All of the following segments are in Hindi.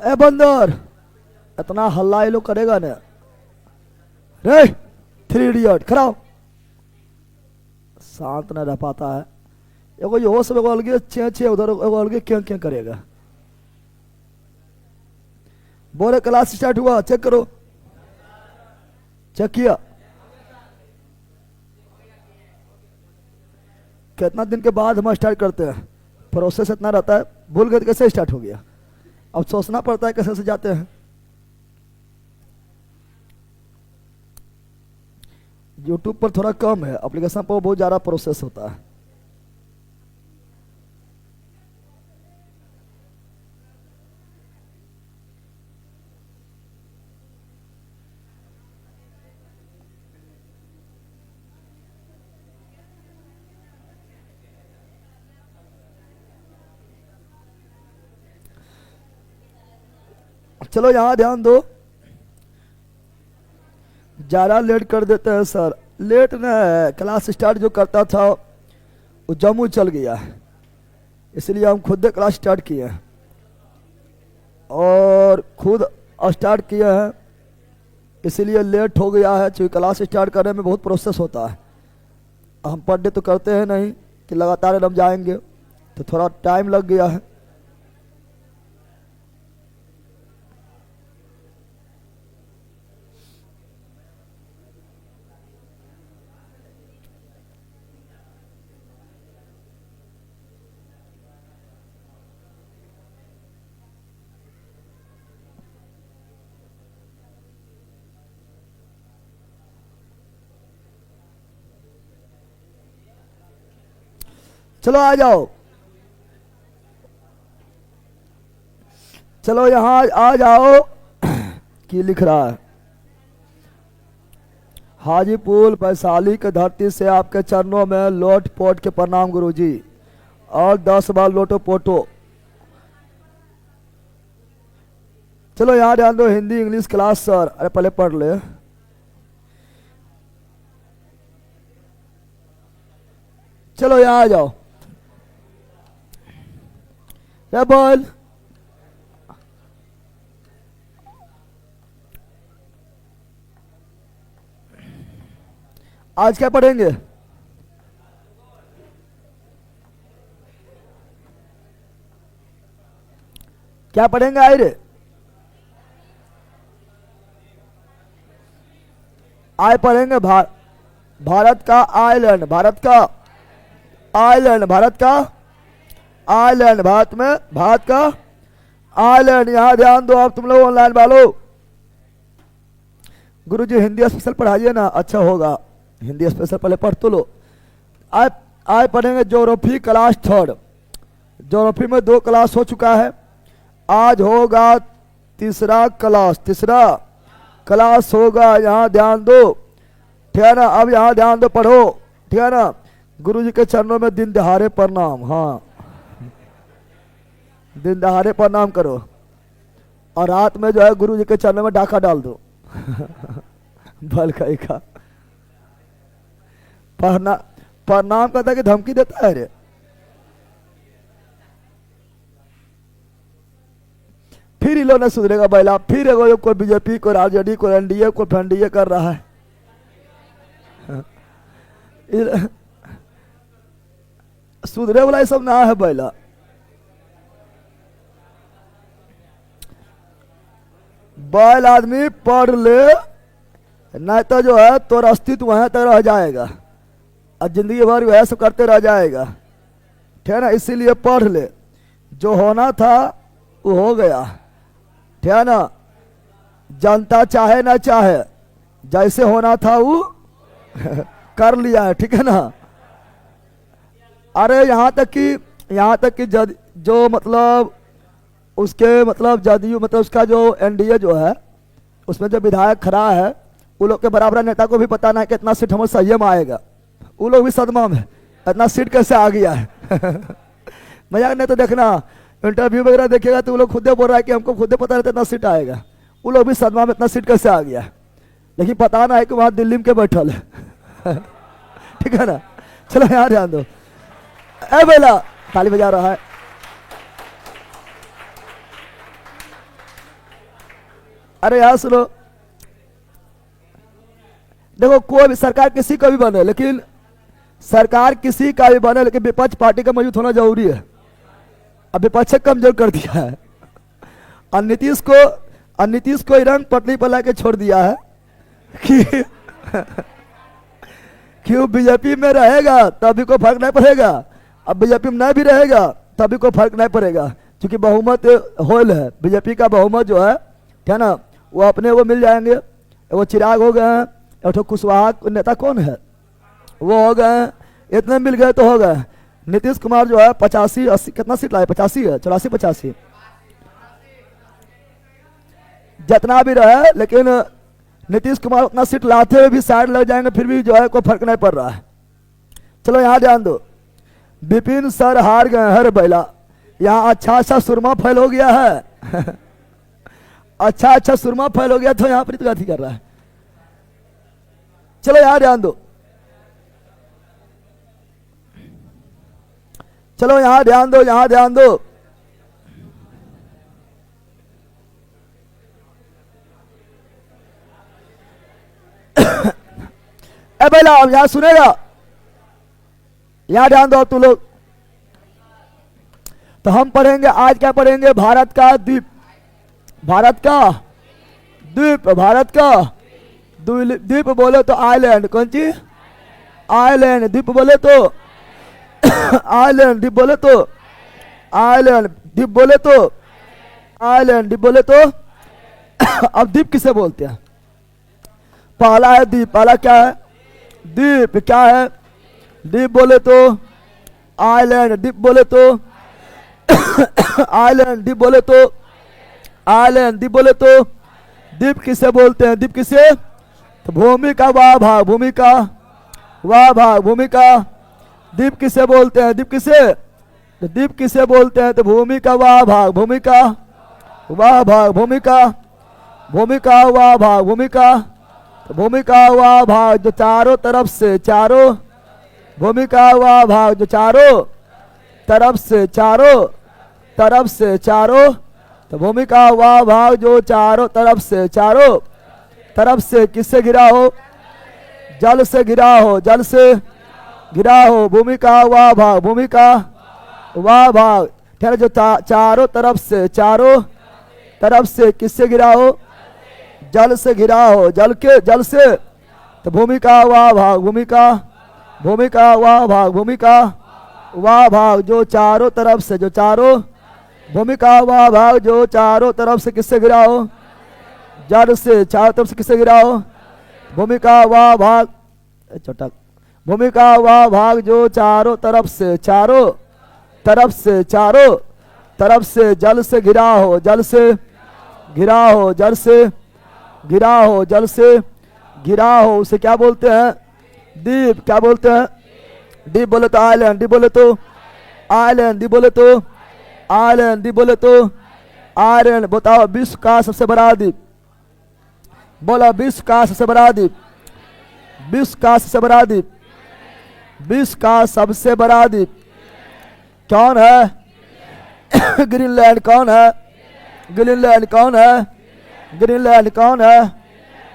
ए बंदर, इतना हल्ला ये लोग करेगा ना रे। थ्री इडियट खड़ा हो। शांत न रह पाता है। एगो ये हो सब एगो अलगे चे चे उधर एगो अलगे क्या क्या करेगा। बोले क्लास स्टार्ट हुआ, चेक करो। चेक किया। कितना दिन के बाद हम स्टार्ट करते हैं, प्रोसेस इतना रहता है, भूल गए कैसे स्टार्ट हो गया। अब सोचना पड़ता है कैसे से जाते हैं। यूट्यूब पर थोड़ा कम है, एप्लीकेशन पर बहुत ज़्यादा प्रोसेस होता है। चलो यहाँ ध्यान दो, ज़्यादा लेट कर देते हैं सर। लेट न है, क्लास स्टार्ट जो करता था वो जम्मू चल गया है, इसलिए हम खुद क्लास स्टार्ट किए हैं और खुद स्टार्ट किए हैं, इसलिए लेट हो गया है। क्योंकि क्लास स्टार्ट करने में बहुत प्रोसेस होता है। हम पर डे तो करते हैं नहीं कि लगातार एकदम जाएंगे, तो थोड़ा टाइम लग गया है। चलो आ जाओ, चलो यहाँ आ जाओ। की लिख रहा है, हाजीपुर वैशाली के धरती से आपके चरणों में लोट पोट के प्रणाम गुरुजी, और 10 बार लोटो पोटो। चलो यहाँ ध्यान दो, हिंदी इंग्लिश क्लास सर। अरे पहले पढ़ ले। चलो यहाँ आ जाओ। क्या बोल, आज क्या पढ़ेंगे? क्या पढ़ेंगे आयरे? आय पढ़ेंगे भारत का आइलैंड, भारत का आइलैंड, भारत का आइलैंड, भारत में भारत का आइलैंड। यहां ध्यान दो आप तुम लोग ऑनलाइन वालों। गुरुजी हिंदी स्पेशल पढ़ाइए ना, अच्छा होगा। हिंदी स्पेशल पहले पढ़ तो लो। आज पढ़ेंगे ज्योग्राफी क्लास 3। ज्योग्राफी में 2 क्लास हो चुका है, आज होगा तीसरा क्लास होगा। यहाँ ध्यान दो, ठीक है ना। अब यहाँ ध्यान दो, पढ़ो, ठीक है ना। गुरुजी के चरणों में दिन दहाड़े प्रणाम। हाँ, दिन दहाड़े प्रणाम करो, और रात में जो है गुरुजी के चरणों में डाका डाल दो। बल का प्रणाम करता है कि धमकी देता है रे। फिर इन लोग ने सुधरेगा बैला, फिर एगो कोई बीजेपी, कोई आरजेडी, कोई एनडीए, कोई फंडीए कर रहा है। सुधरे वाला ये सब ना है बैला। बैल आदमी पढ़ ले, नहीं तो जो है तो अस्तित्व वहां तक रह जाएगा और जिंदगी भर वह सब करते रह जाएगा, ठीक है ना। इसीलिए पढ़ ले, जो होना था वो हो गया, ठीक है ना। जनता चाहे ना चाहे, जैसे होना था वो कर लिया है, ठीक है ना। अरे यहाँ तक कि जो मतलब उसके मतलब जदयू मतलब उसका जो एनडीए जो है उसमें जो विधायक खड़ा है, वो लोग के बराबर नेता को भी पता नहीं कि इतना सीट हमें संयम आएगा। वो लोग भी सदमा में, इतना सीट कैसे आ गया है। मजाक नहीं तो देखना, इंटरव्यू वगैरह देखेगा तो वो लोग खुद बोल रहा है कि हमको खुद पता रहता इतना सीट आएगा। वो लोग भी सदमा में, इतना सीट कैसे आ गया, लेकिन पता ना है कि वहाँ दिल्ली में के बैठल है। ठीक है ना। चलो यहाँ ध्यान दो। ए बेला ताली बजा रहा है। अरे यार सुनो, देखो कोई भी सरकार किसी का भी बने, लेकिन सरकार किसी का भी बने, लेकिन विपक्ष पार्टी का मजबूत होना जरूरी है। अब विपक्ष कमजोर कर दिया है और नीतीश को रंग पटरी पर लाके छोड़ दिया है कि कि वो बीजेपी में रहेगा तभी को फर्क नहीं पड़ेगा, अब बीजेपी में नहीं भी रहेगा तभी को फर्क नहीं पड़ेगा, क्योंकि बहुमत होल है। बीजेपी का बहुमत जो है ना, वो अपने वो मिल जाएंगे। वो चिराग हो गए हैं, एक कुशवाहा नेता कौन है वो हो गए, इतने मिल गए तो हो गए। नीतीश कुमार जो है 85-80 कितना सीट लाए, 85 है, 84-85 जितना भी रहे, लेकिन नीतीश कुमार उतना सीट लाते हुए भी साइड लग जाएंगे, फिर भी जो है कोई फर्क नहीं पड़ रहा है। चलो यहाँ ध्यान दो, विपिन सर हार गए हर बैला, यहाँ अच्छा अच्छा सुरमा फैल हो गया है अच्छा अच्छा सुरमा फैल हो गया तो यहाँ पर गति कर रहा है। चलो यहाँ ध्यान दो, चलो यहाँ ध्यान दो, यहाँ ध्यान दो। ए बेला अब यहाँ सुनेगा, यहाँ ध्यान दो तू लोग। तो हम पढ़ेंगे आज, क्या पढ़ेंगे, भारत का द्वीप, भारत का द्वीप, भारत का द्वीप बोले तो आइलैंड, कौन चीज, आइलैंड। द्वीप बोले तो आइलैंड, द्वीप बोले तो आइलैंड, द्वीप बोले तो आइलैंड, द्वीप बोले तो अब द्वीप किसे बोलते हैं, पहला है द्वीप, पहला क्या है, द्वीप क्या है, द्वीप बोले तो आइलैंड, द्वीप बोले तो आइलैंड, द्वीप बोले तो आइलैंड, द्वीप बोले तो द्वीप किसे बोलते हैं, द्वीप किसे, तो भूमि का वाह भाग, भूमि का वाह भाग, भूमि का, द्वीप किसे बोलते हैं, द्वीप किसे, तो द्वीप किसे बोलते हैं, तो भूमि का वाह भाग, भूमि का वाह भाग, भूमि का, भूमि का वाह भाग, भूमि का, तो भूमि का वाह भाग जो चारों तरफ से, चारों, भूमि का वाह भाग जो चारों तरफ से, चारों तरफ से, चारों, तो भूमि का वाह भाग जो चारों तरफ से, चारों तरफ से किससे घिरा हो, जल से घिरा हो, जल से घिरा हो, भूमि का वाह भाग, भूमि का वाह भाग, ठीक है, जो चारों तरफ से, चारों तरफ से किससे घिरा हो, जल से घिरा हो, जल के, जल से, तो भूमि का वाह भाग, भूमि का, भूमि का वाह भाग, भूमि का वाह भाग जो चारों तरफ से, जो चारों, भूमि का वाह भाग जो चारों तरफ से किससे घिरा हो, जल से, चारों तरफ से किससे घिरा हो, भूमि का वाह भाग, चटक, भूमि का वाह भाग जो चारों तरफ से, चारों तरफ से, चारों तरफ से जल से घिरा हो, जल से घिरा हो, जल से घिरा हो, जल से घिरा हो, उसे क्या बोलते हैं, द्वीप, क्या बोलते हैं, द्वीप बोले तो आइलैंड, द्वीप बोले तो आइलैंड, द्वीप बोले तो आइलैंड, द्वीप बोले तो आइलैंड। बताओ विश्व का सबसे बड़ा द्वीप, बोला विश्व का सबसे बड़ा द्वीप, विश्व का सबसे बड़ा द्वीप, विश्व का सबसे बड़ा द्वीप कौन है ग्रीनलैंड, कौन है ग्रीनलैंड, कौन है ग्रीनलैंड, कौन है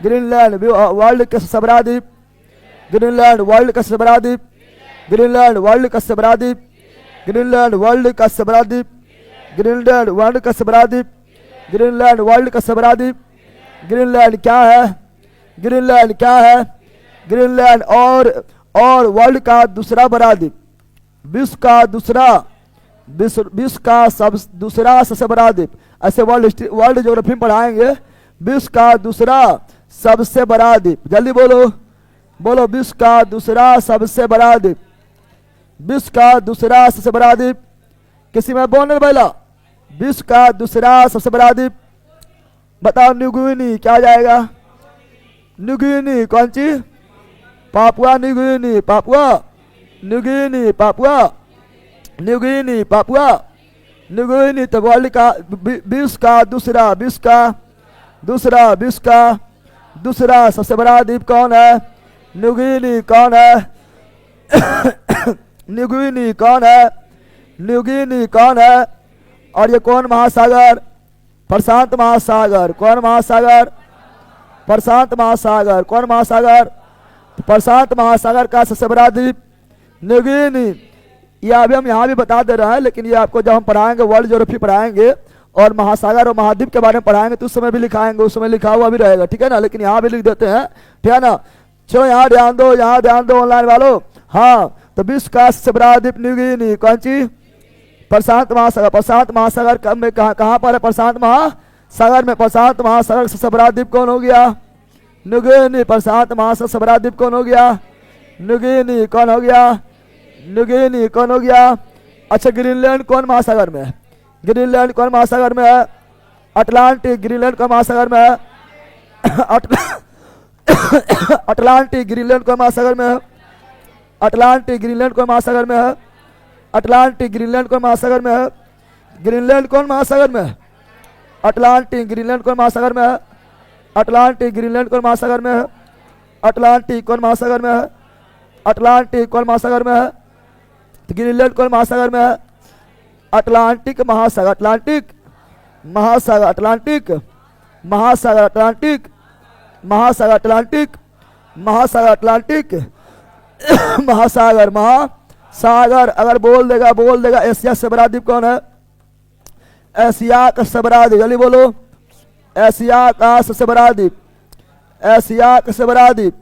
ग्रीनलैंड, वर्ल्ड का सबसे बड़ा द्वीप, ग्रीनलैंड वर्ल्ड का सबसे बड़ा द्वीप, ग्रीनलैंड वर्ल्ड का सबसे बड़ा द्वीप, ग्रीनलैंड वर्ल्ड का सबसे बड़ा द्वीप, ग्रीनलैंड वर्ल्ड का सबसे बड़ा द्वीप, ग्रीनलैंड वर्ल्ड का सबसे बड़ा द्वीप, ग्रीनलैंड क्या है, ग्रीनलैंड क्या है, ग्रीनलैंड और वर्ल्ड का दूसरा बड़ा द्वीप, विश्व का दूसरा, विश्व का दूसरा सबसे बड़ा द्वीप, ऐसे वर्ल्ड ज्योग्राफी में पढ़ाएंगे, विश्व का दूसरा सबसे बड़ा द्वीप, जल्दी बोलो, बोलो विश्व का दूसरा सबसे बड़ा द्वीप, विश्व का दूसरा सबसे बड़ा द्वीप, किसी में बोलने वाला, विश्व का दूसरा सबसे बड़ा द्वीप, बताओ न्यू गिनी, क्या जाएगा, न्यू गिनी, कौन सी, Papua New Guinea, Papua New Guinea, Papua New Guinea, Papua New Guinea, तो वर्ल्ड का, विश्व का दूसरा, विश्व का दूसरा, विश्व का दूसरा सबसे बड़ा द्वीप कौन है, न्यू गिनी, कौन है न्यू गिनी, कौन है, न्यू गिनी कौन है, और ये कौन महासागर, प्रशांत महासागर। कौन महासागर? प्रशांत महासागर। कौन महासागर? प्रशांत महासागर का सबसे बड़ा द्वीप न्यूगिनी। ये अभी हम यहाँ भी बता दे रहे हैं, लेकिन ये आपको जब हम पढ़ाएंगे वर्ल्ड ज्योग्राफी पढ़ाएंगे और महासागर और महाद्वीप के बारे में पढ़ाएंगे तो उस समय भी लिखाएंगे, उस समय लिखा हुआ भी रहेगा, ठीक है ना। लेकिन यहाँ भी लिख देते हैं, ठीक है ना। चलो यहाँ ध्यान दो, यहाँ ध्यान दो ऑनलाइन वालों। हाँ, तो विश्व का सबसे बड़ा द्वीप न्यूगिनी। कौन चीज? प्रशांत महासागर। प्रशांत महासागर में कहाँ पर है? प्रशांत महासागर में। प्रशांत महासागर का सबसे बड़ा द्वीप कौन हो गया? न्यूगिनी। प्रशांत महासागर सबसे बड़ा द्वीप कौन हो गया? न्यूगिनी। कौन हो गया? न्यूगिनी। कौन हो गया? अच्छा, ग्रीनलैंड कौन महासागर में है? ग्रीनलैंड कौन महासागर में है? अटलांटिक। ग्रीनलैंड कौन महासागर में है? अटलांटिक। ग्रीनलैंड कौन महासागर में है? अटलांटिक। ग्रीनलैंड कौन महासागर में है? अटलांटिक। ग्रीनलैंड कौन महासागर में है? ग्रीनलैंड कौन महासागर में है? अटलांटिक। ग्रीनलैंड कौन महासागर में है? अटलांटिक। ग्रीनलैंड कौन महासागर में है? अटलांटिक। कौन महासागर में है? अटलांटिक। कौन महासागर में है? ग्रीनलैंड कौन महासागर में है? अटलांटिक महासागर। अटलांटिक महासागर। अटलांटिक महासागर। अटलांटिक महासागर। अटलांटिक महासागर। अटलांटिक महासागर। महासागर अगर बोल देगा एशिया से बड़ा द्वीप कौन है? एशिया का सबसे बड़ा द्वीप, जल्दी बोलो। एशिया का सबसे बड़ा द्वीप। एशिया का सबसे बड़ा द्वीप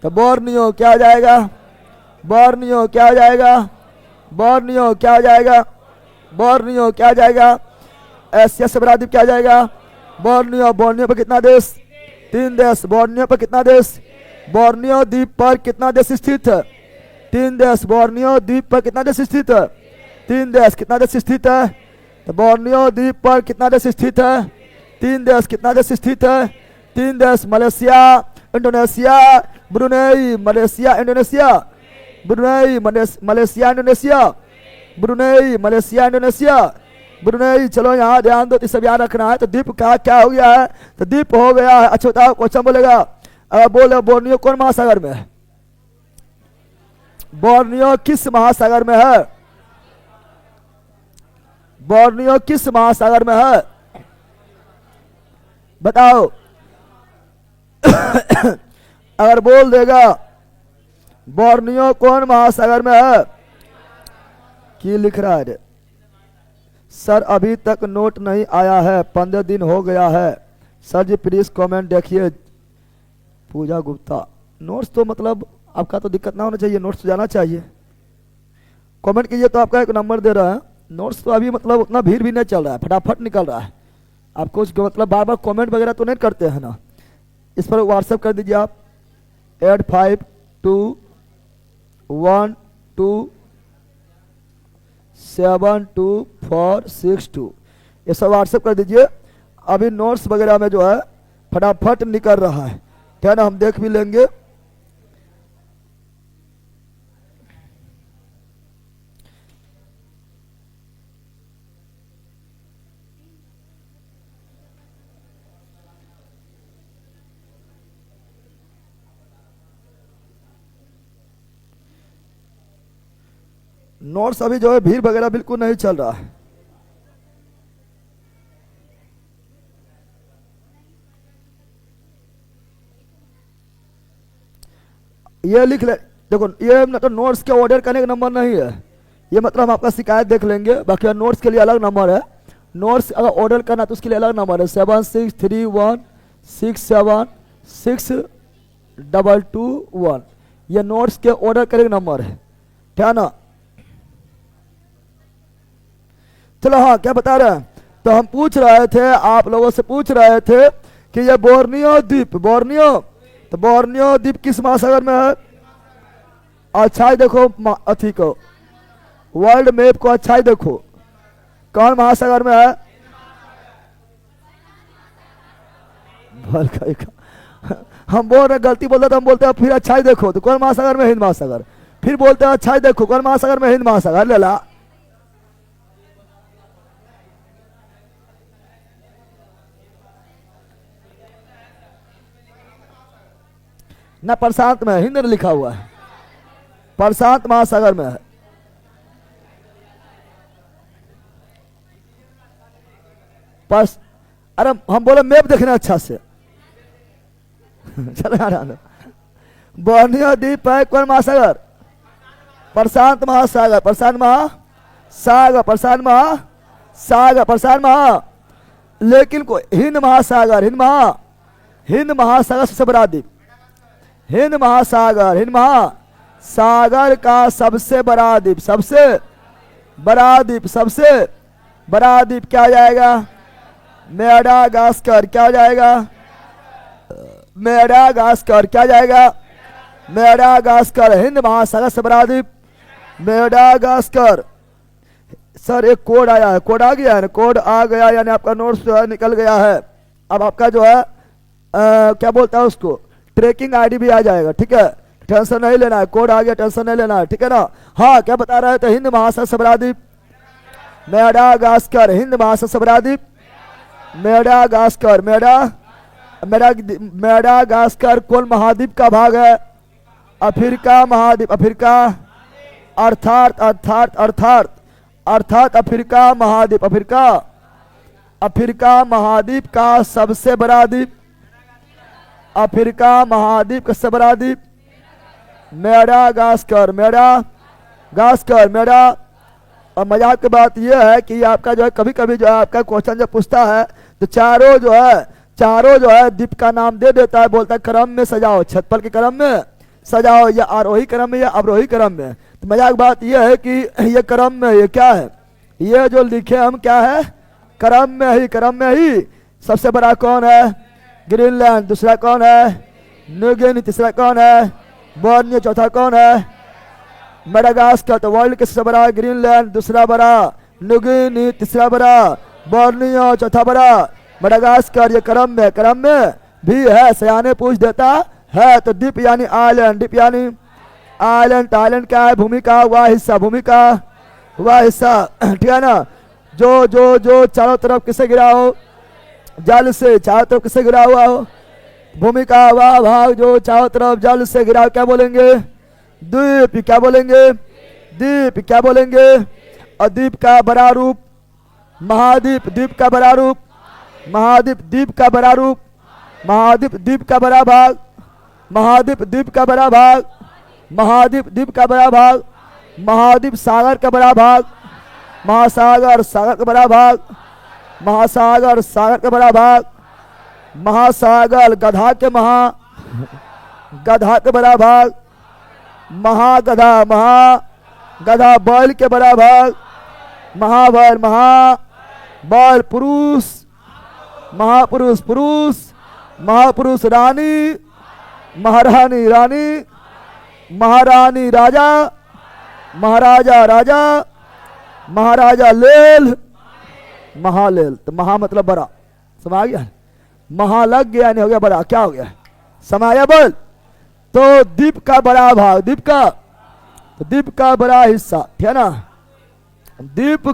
तो बोर्नियो। क्या हो जाएगा? बोर्नियो। क्या हो जाएगा? बोर्नियो। क्या हो जाएगा? बोर्नियो। क्या हो जाएगा? एशिया से बड़ा द्वीप क्या हो जाएगा? बोर्नियो। बोर्नियो पर कितना देश? 3 देश। बोर्नियो पर कितना देश? बोर्नियो द्वीप पर कितना देश स्थित है? 3 देश। बोर्नियो द्वीप पर कितना देश स्थित है? 3 देश। कितना देश स्थित है? तो बोर्नियो द्वीप पर कितना देश स्थित है? 3 देश। कितना देश स्थित है? 3 देश। Malaysia, Indonesia, Brunei. Malaysia, Indonesia, Brunei. Malaysia, Indonesia, Brunei. Malaysia, Indonesia, Brunei. चलो यहाँ ध्यान दो, तो सब याद रखना है। तो द्वीप का क्या हो गया है? तो द्वीप हो गया है। अच्छा बताओ, क्वेश्चन बोलेगा, बोले बोर्नियो कौन महासागर में है? बोर्नियो किस महासागर में है? बोर्नियो किस महासागर में है? बताओ। अगर बोल देगा बोर्नियो कौन महासागर में है? की लिख रहा है? सर अभी तक नोट नहीं आया है, 15 दिन हो गया है। सर जी प्लीज कमेंट देखिए। पूजा गुप्ता, नोट्स तो मतलब आपका तो दिक्कत ना होना चाहिए, नोट्स तो जाना चाहिए। कमेंट कीजिए तो आपका एक नंबर दे रहा है। नोट्स तो अभी मतलब उतना भीड़ भी नहीं चल रहा है, फटाफट निकल रहा है। आपको मतलब बार बार कमेंट वगैरह तो नहीं करते हैं ना। इस पर व्हाट्सएप कर दीजिए आप 8521272462, ये सब व्हाट्सएप कर दीजिए। अभी नोट्स वगैरह में जो है फटाफट निकल रहा है, क्या ना, हम देख भी लेंगे। नोट्स अभी जो है भीड़ वगैरह बिल्कुल नहीं चल रहा है। ये लिख ले, देखो ये मतलब नोट्स के ऑर्डर करने का नंबर नहीं है, ये मतलब हम आपका शिकायत देख लेंगे। बाकी नोट्स के लिए अलग नंबर है। नोट्स अगर ऑर्डर करना तो उसके लिए अलग नंबर है 7631676221। ये नोट्स के ऑर्डर करने का नंबर है, क्या ना। चलो हाँ, क्या बता रहे हैं? तो हम पूछ रहे थे, आप लोगों से पूछ रहे थे कि ये बोर्नियो द्वीप, बोर्नियो, तो बोर्नियो द्वीप किस महासागर में है? अच्छा ही देखो अथी को, वर्ल्ड मैप को अच्छा ही देखो, कौन महासागर में है? हम बोल रहे गलती बोलते तो हम बोलते हैं फिर अच्छा ही देखो, तो कौन महासागर में? हिंद महासागर। फिर बोलते हैं अच्छा ही देखो, कौन महासागर में? हिंद महासागर। ले ला, ना प्रशांत में, हिंद लिखा हुआ है, प्रशांत महासागर में है। अरे हम बोले मैप देखना अच्छा से। चलो यार, बोर्नियो द्वीप है कौन महासागर? प्रशांत महासागर, प्रशांत महासागर, प्रशांत महासागर, प्रशांत महा, लेकिन कोई हिंद महासागर, हिंद महासागर सबसे बड़ा द्वीप, हिंद महासागर, हिंद महासागर का सबसे बड़ा द्वीप, सबसे बड़ा द्वीप, सबसे बड़ा द्वीप क्या जाएगा? मेडागास्कर। क्या जाएगा? मेडागास्कर। क्या जाएगा? मेडागास्कर। हिंद महासागर से बड़ा द्वीप मेडागास्कर। सर एक कोड आया है, कोड आ गया है ना? कोड आ गया यानी आपका नोट्स जो है निकल गया है। अब आपका जो है क्या बोलता है उसको, ट्रैकिंग आईडी भी आ जाएगा, ठीक है? टेंशन नहीं लेना है, कोड आ गया, टेंशन नहीं लेना है, ठीक है ना? हाँ, क्या बता रहे थे? हिंद महासागर से बड़ा द्वीप मेडागास्कर, हिंद महासागर से बड़ा द्वीप मेडागास्कर। मेडागास्कर कौन महाद्वीप का भाग है? अफ्रीका महाद्वीप, अफ्रीका अर्थात अर्थात अर्थात अर्थात अफ्रीका महाद्वीप, अफ्रीका महाद्वीप का सबसे बड़ा द्वीप, अफ्रीका महाद्वीप का सबसे बड़ा द्वीप मेडागास्कर, मेडागास्कर, मेडा। और मजाक की बात यह है कि आपका जो है कभी कभी जो है आपका क्वेश्चन जब पूछता है तो चारों जो है द्वीप का नाम दे देता है, बोलता है क्रम में सजाओ, छत पर के क्रम में सजाओ, या आरोही क्रम में या अवरोही क्रम में। तो मजाक बात यह है कि ये क्रम में, ये क्या है, ये जो लिखे हम क्या है, क्रम में ही सबसे बड़ा कौन है? ग्रीनलैंड। दूसरा कौन है? न्यूगिनी। तीसरा कौन है? बोर्नियो। चौथा कौन है? मेडागास्कर। तो वर्ल्ड के सबसे बड़ा ग्रीनलैंड, दूसरा बड़ा न्यूगिनी, तीसरा बड़ा बोर्नियो, चौथा बड़ा मेडागास्कर। ये क्रम में भी है, सयाने पूछ देता है। तो द्वीप यानी आइलैंड, द्वीप यानी आइलैंड। आइलैंड क्या है? भूमि का वह हिस्सा, भूमि का वह हिस्सा, ठीक है ना? जो चारों तरफ किसे गिरा हो? जल से। चारों तरफ किसे गिरा हुआ हो? भूमि का वह भाग जो चारों तरफ जल से गिरा, क्या बोलेंगे? द्वीप। क्या बोलेंगे? द्वीप। क्या बोलेंगे? और द्वीप का बड़ा रूप महाद्वीप, द्वीप का बड़ा रूप महाद्वीप, द्वीप का बड़ा रूप महाद्वीप, द्वीप का बड़ा भाग महाद्वीप, द्वीप का बड़ा भाग महाद्वीप, द्वीप का बड़ा भाग महाद्वीप, सागर का बड़ा भाग महासागर, सागर का बड़ा भाग महासागर, सागर का बड़ा भाग महासागर, गधा के गधा के बड़ा भाग महागधा, महागधा, बैल के बड़ा भाग महाबैल, महाबैल, पुरुष महापुरुष, पुरुष महापुरुष, रानी महारानी, रानी महारानी, राजा महाराजा, राजा महाराजा, लेल महालेल। तो महा मतलब बड़ा, समझ गया? महा लग गया नहीं हो गया बड़ा, क्या हो गया? समाया बोल। तो द्वीप का बड़ा भाग, द्वीप का बड़ा हिस्सा, ठीक है ना? द्वीप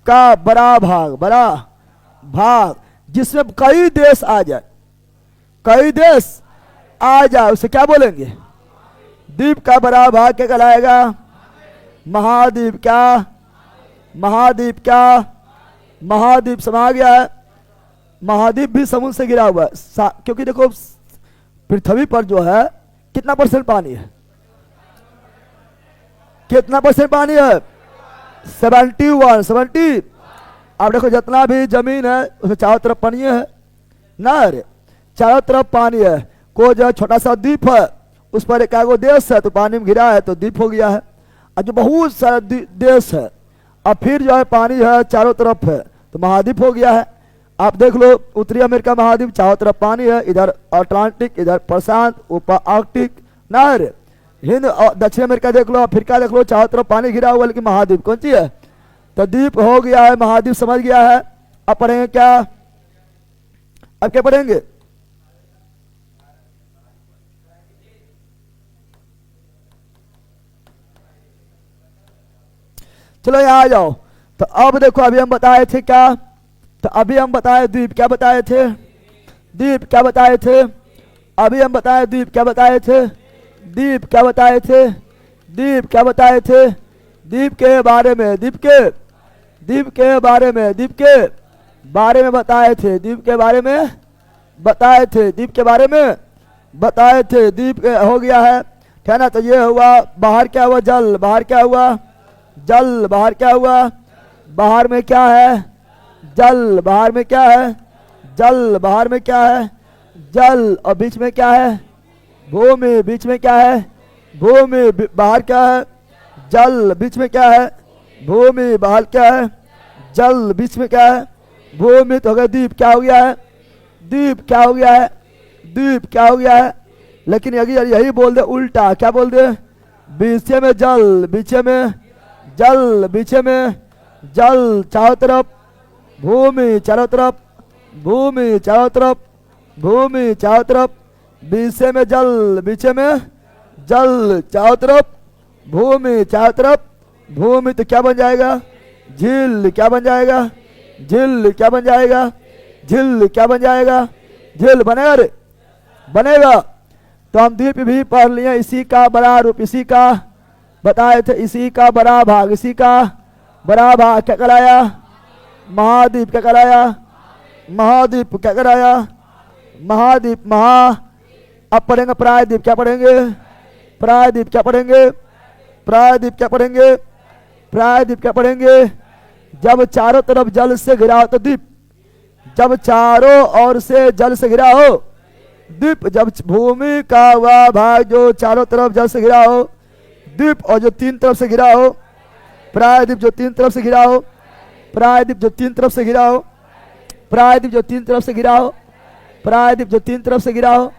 का बड़ा भाग जिसमें कई देश आ जाए, उसे क्या बोलेंगे? द्वीप का बड़ा भाग क्या कहलाएगा? महाद्वीप। क्या? महाद्वीप। क्या? महाद्वीप। समझ गया है? महाद्वीप भी समुद्र से गिरा हुआ है, क्योंकि देखो पृथ्वी पर जो है कितना % पानी है? कितना % पानी है? 70। अब देखो जितना भी जमीन है उसके चारों तरफ पानी है ना, अरे चारों तरफ पानी है। कोई जो छोटा सा द्वीप है उस पर एक आगो देश है तो पानी में घिरा है तो द्वीप हो गया है। और जो बहुत सारा देश है और फिर जो है पानी है चारों तरफ है तो महाद्वीप हो गया है। आप देख लो उत्तरी अमेरिका महाद्वीप, चारों तरफ पानी है, इधर अटलांटिक, इधर प्रशांत, ऊपर आर्कटिक, नहर। हिंद और दक्षिण अमेरिका देख लो, अफ्रीका देख लो, चारों तरफ पानी घिरा हुआ, लेकिन महाद्वीप कौन सी है? तो द्वीप हो गया है, महाद्वीप समझ गया है। अब पढ़ेंगे क्या? अब क्या पढ़ेंगे? चलो यहाँ आ जाओ। तो अब देखो अभी हम बताए थे क्या? तो अभी हम बताए द्वीप, क्या बताए थे? द्वीप क्या बताए थे? अभी हम बताए द्वीप, क्या बताए थे? द्वीप क्या बताए थे? द्वीप क्या बताए थे? द्वीप के बारे में, द्वीप के बारे में, द्वीप के बारे में बताए थे, द्वीप के बारे में बताए थे, द्वीप के बारे में बताए थे। द्वीप हो गया है, ठीक है ना। तो ये हुआ, बाहर क्या हुआ, जल, बाहर क्या हुआ, जल, बाहर क्या हुआ, बाहर में क्या है, जल, बाहर में क्या है, जल, बाहर में क्या है, जल, और बीच में क्या है, भूमि, बीच में क्या है, भूमि, बाहर क्या है, जल, बीच में क्या है, भूमि, बाहर क्या है, जल, बीच में क्या है, भूमि। तो हो गया द्वीप, क्या हो गया है, द्वीप, क्या हो गया है, द्वीप, क्या हो गया है। लेकिन यही बोल दे उल्टा, क्या बोल दे, बीचे में जल, बीचे में जल, बीचे में जल, चारों तरफ भूमि, चारों तरफ भूमि, चारों तरफ भूमि, चारों तरफ, बीचे में जल, बीचे में जल, चारों तरफ भूमि, चारों तरफ भूमि। तो क्या बन जाएगा, झील, क्या बन जाएगा, झील, क्या बन जाएगा, झील, क्या बन जाएगा, झील बनेगा रे, बनेगा। तो हम द्वीप भी पढ़ लिए, इसी का बड़ा रूप, इसी का बताए थे, इसी का बड़ा भाग, इसी का बड़ा भाग क्या कराया, महाद्वीप, क्या कराया, महाद्वीप, क्या कराया, महाद्वीप, महा। अब पढ़ेंगे प्रायद्वीप, क्या पढ़ेंगे, प्रायद्वीप, क्या पढ़ेंगे, प्रायद्वीप, क्या पढ़ेंगे, प्रायद्वीप, क्या पढ़ेंगे। जब चारों तरफ जल से घिरा हो तो द्वीप, जब चारों ओर से जल से घिरा हो द्वीप, जब भूमि का वह भाग जो चारों तरफ जल से घिरा हो द्वीप, और जो तीन तरफ से घिरा हो प्रायद्वीप, जो तीन तरफ से घिरा हो प्रायद्वीप, जो तीन तरफ से घिरा हो प्रायद्वीप, जो तीन तरफ से घिरा हो प्रायद्वीप, जो तीन तरफ से घिरा हो,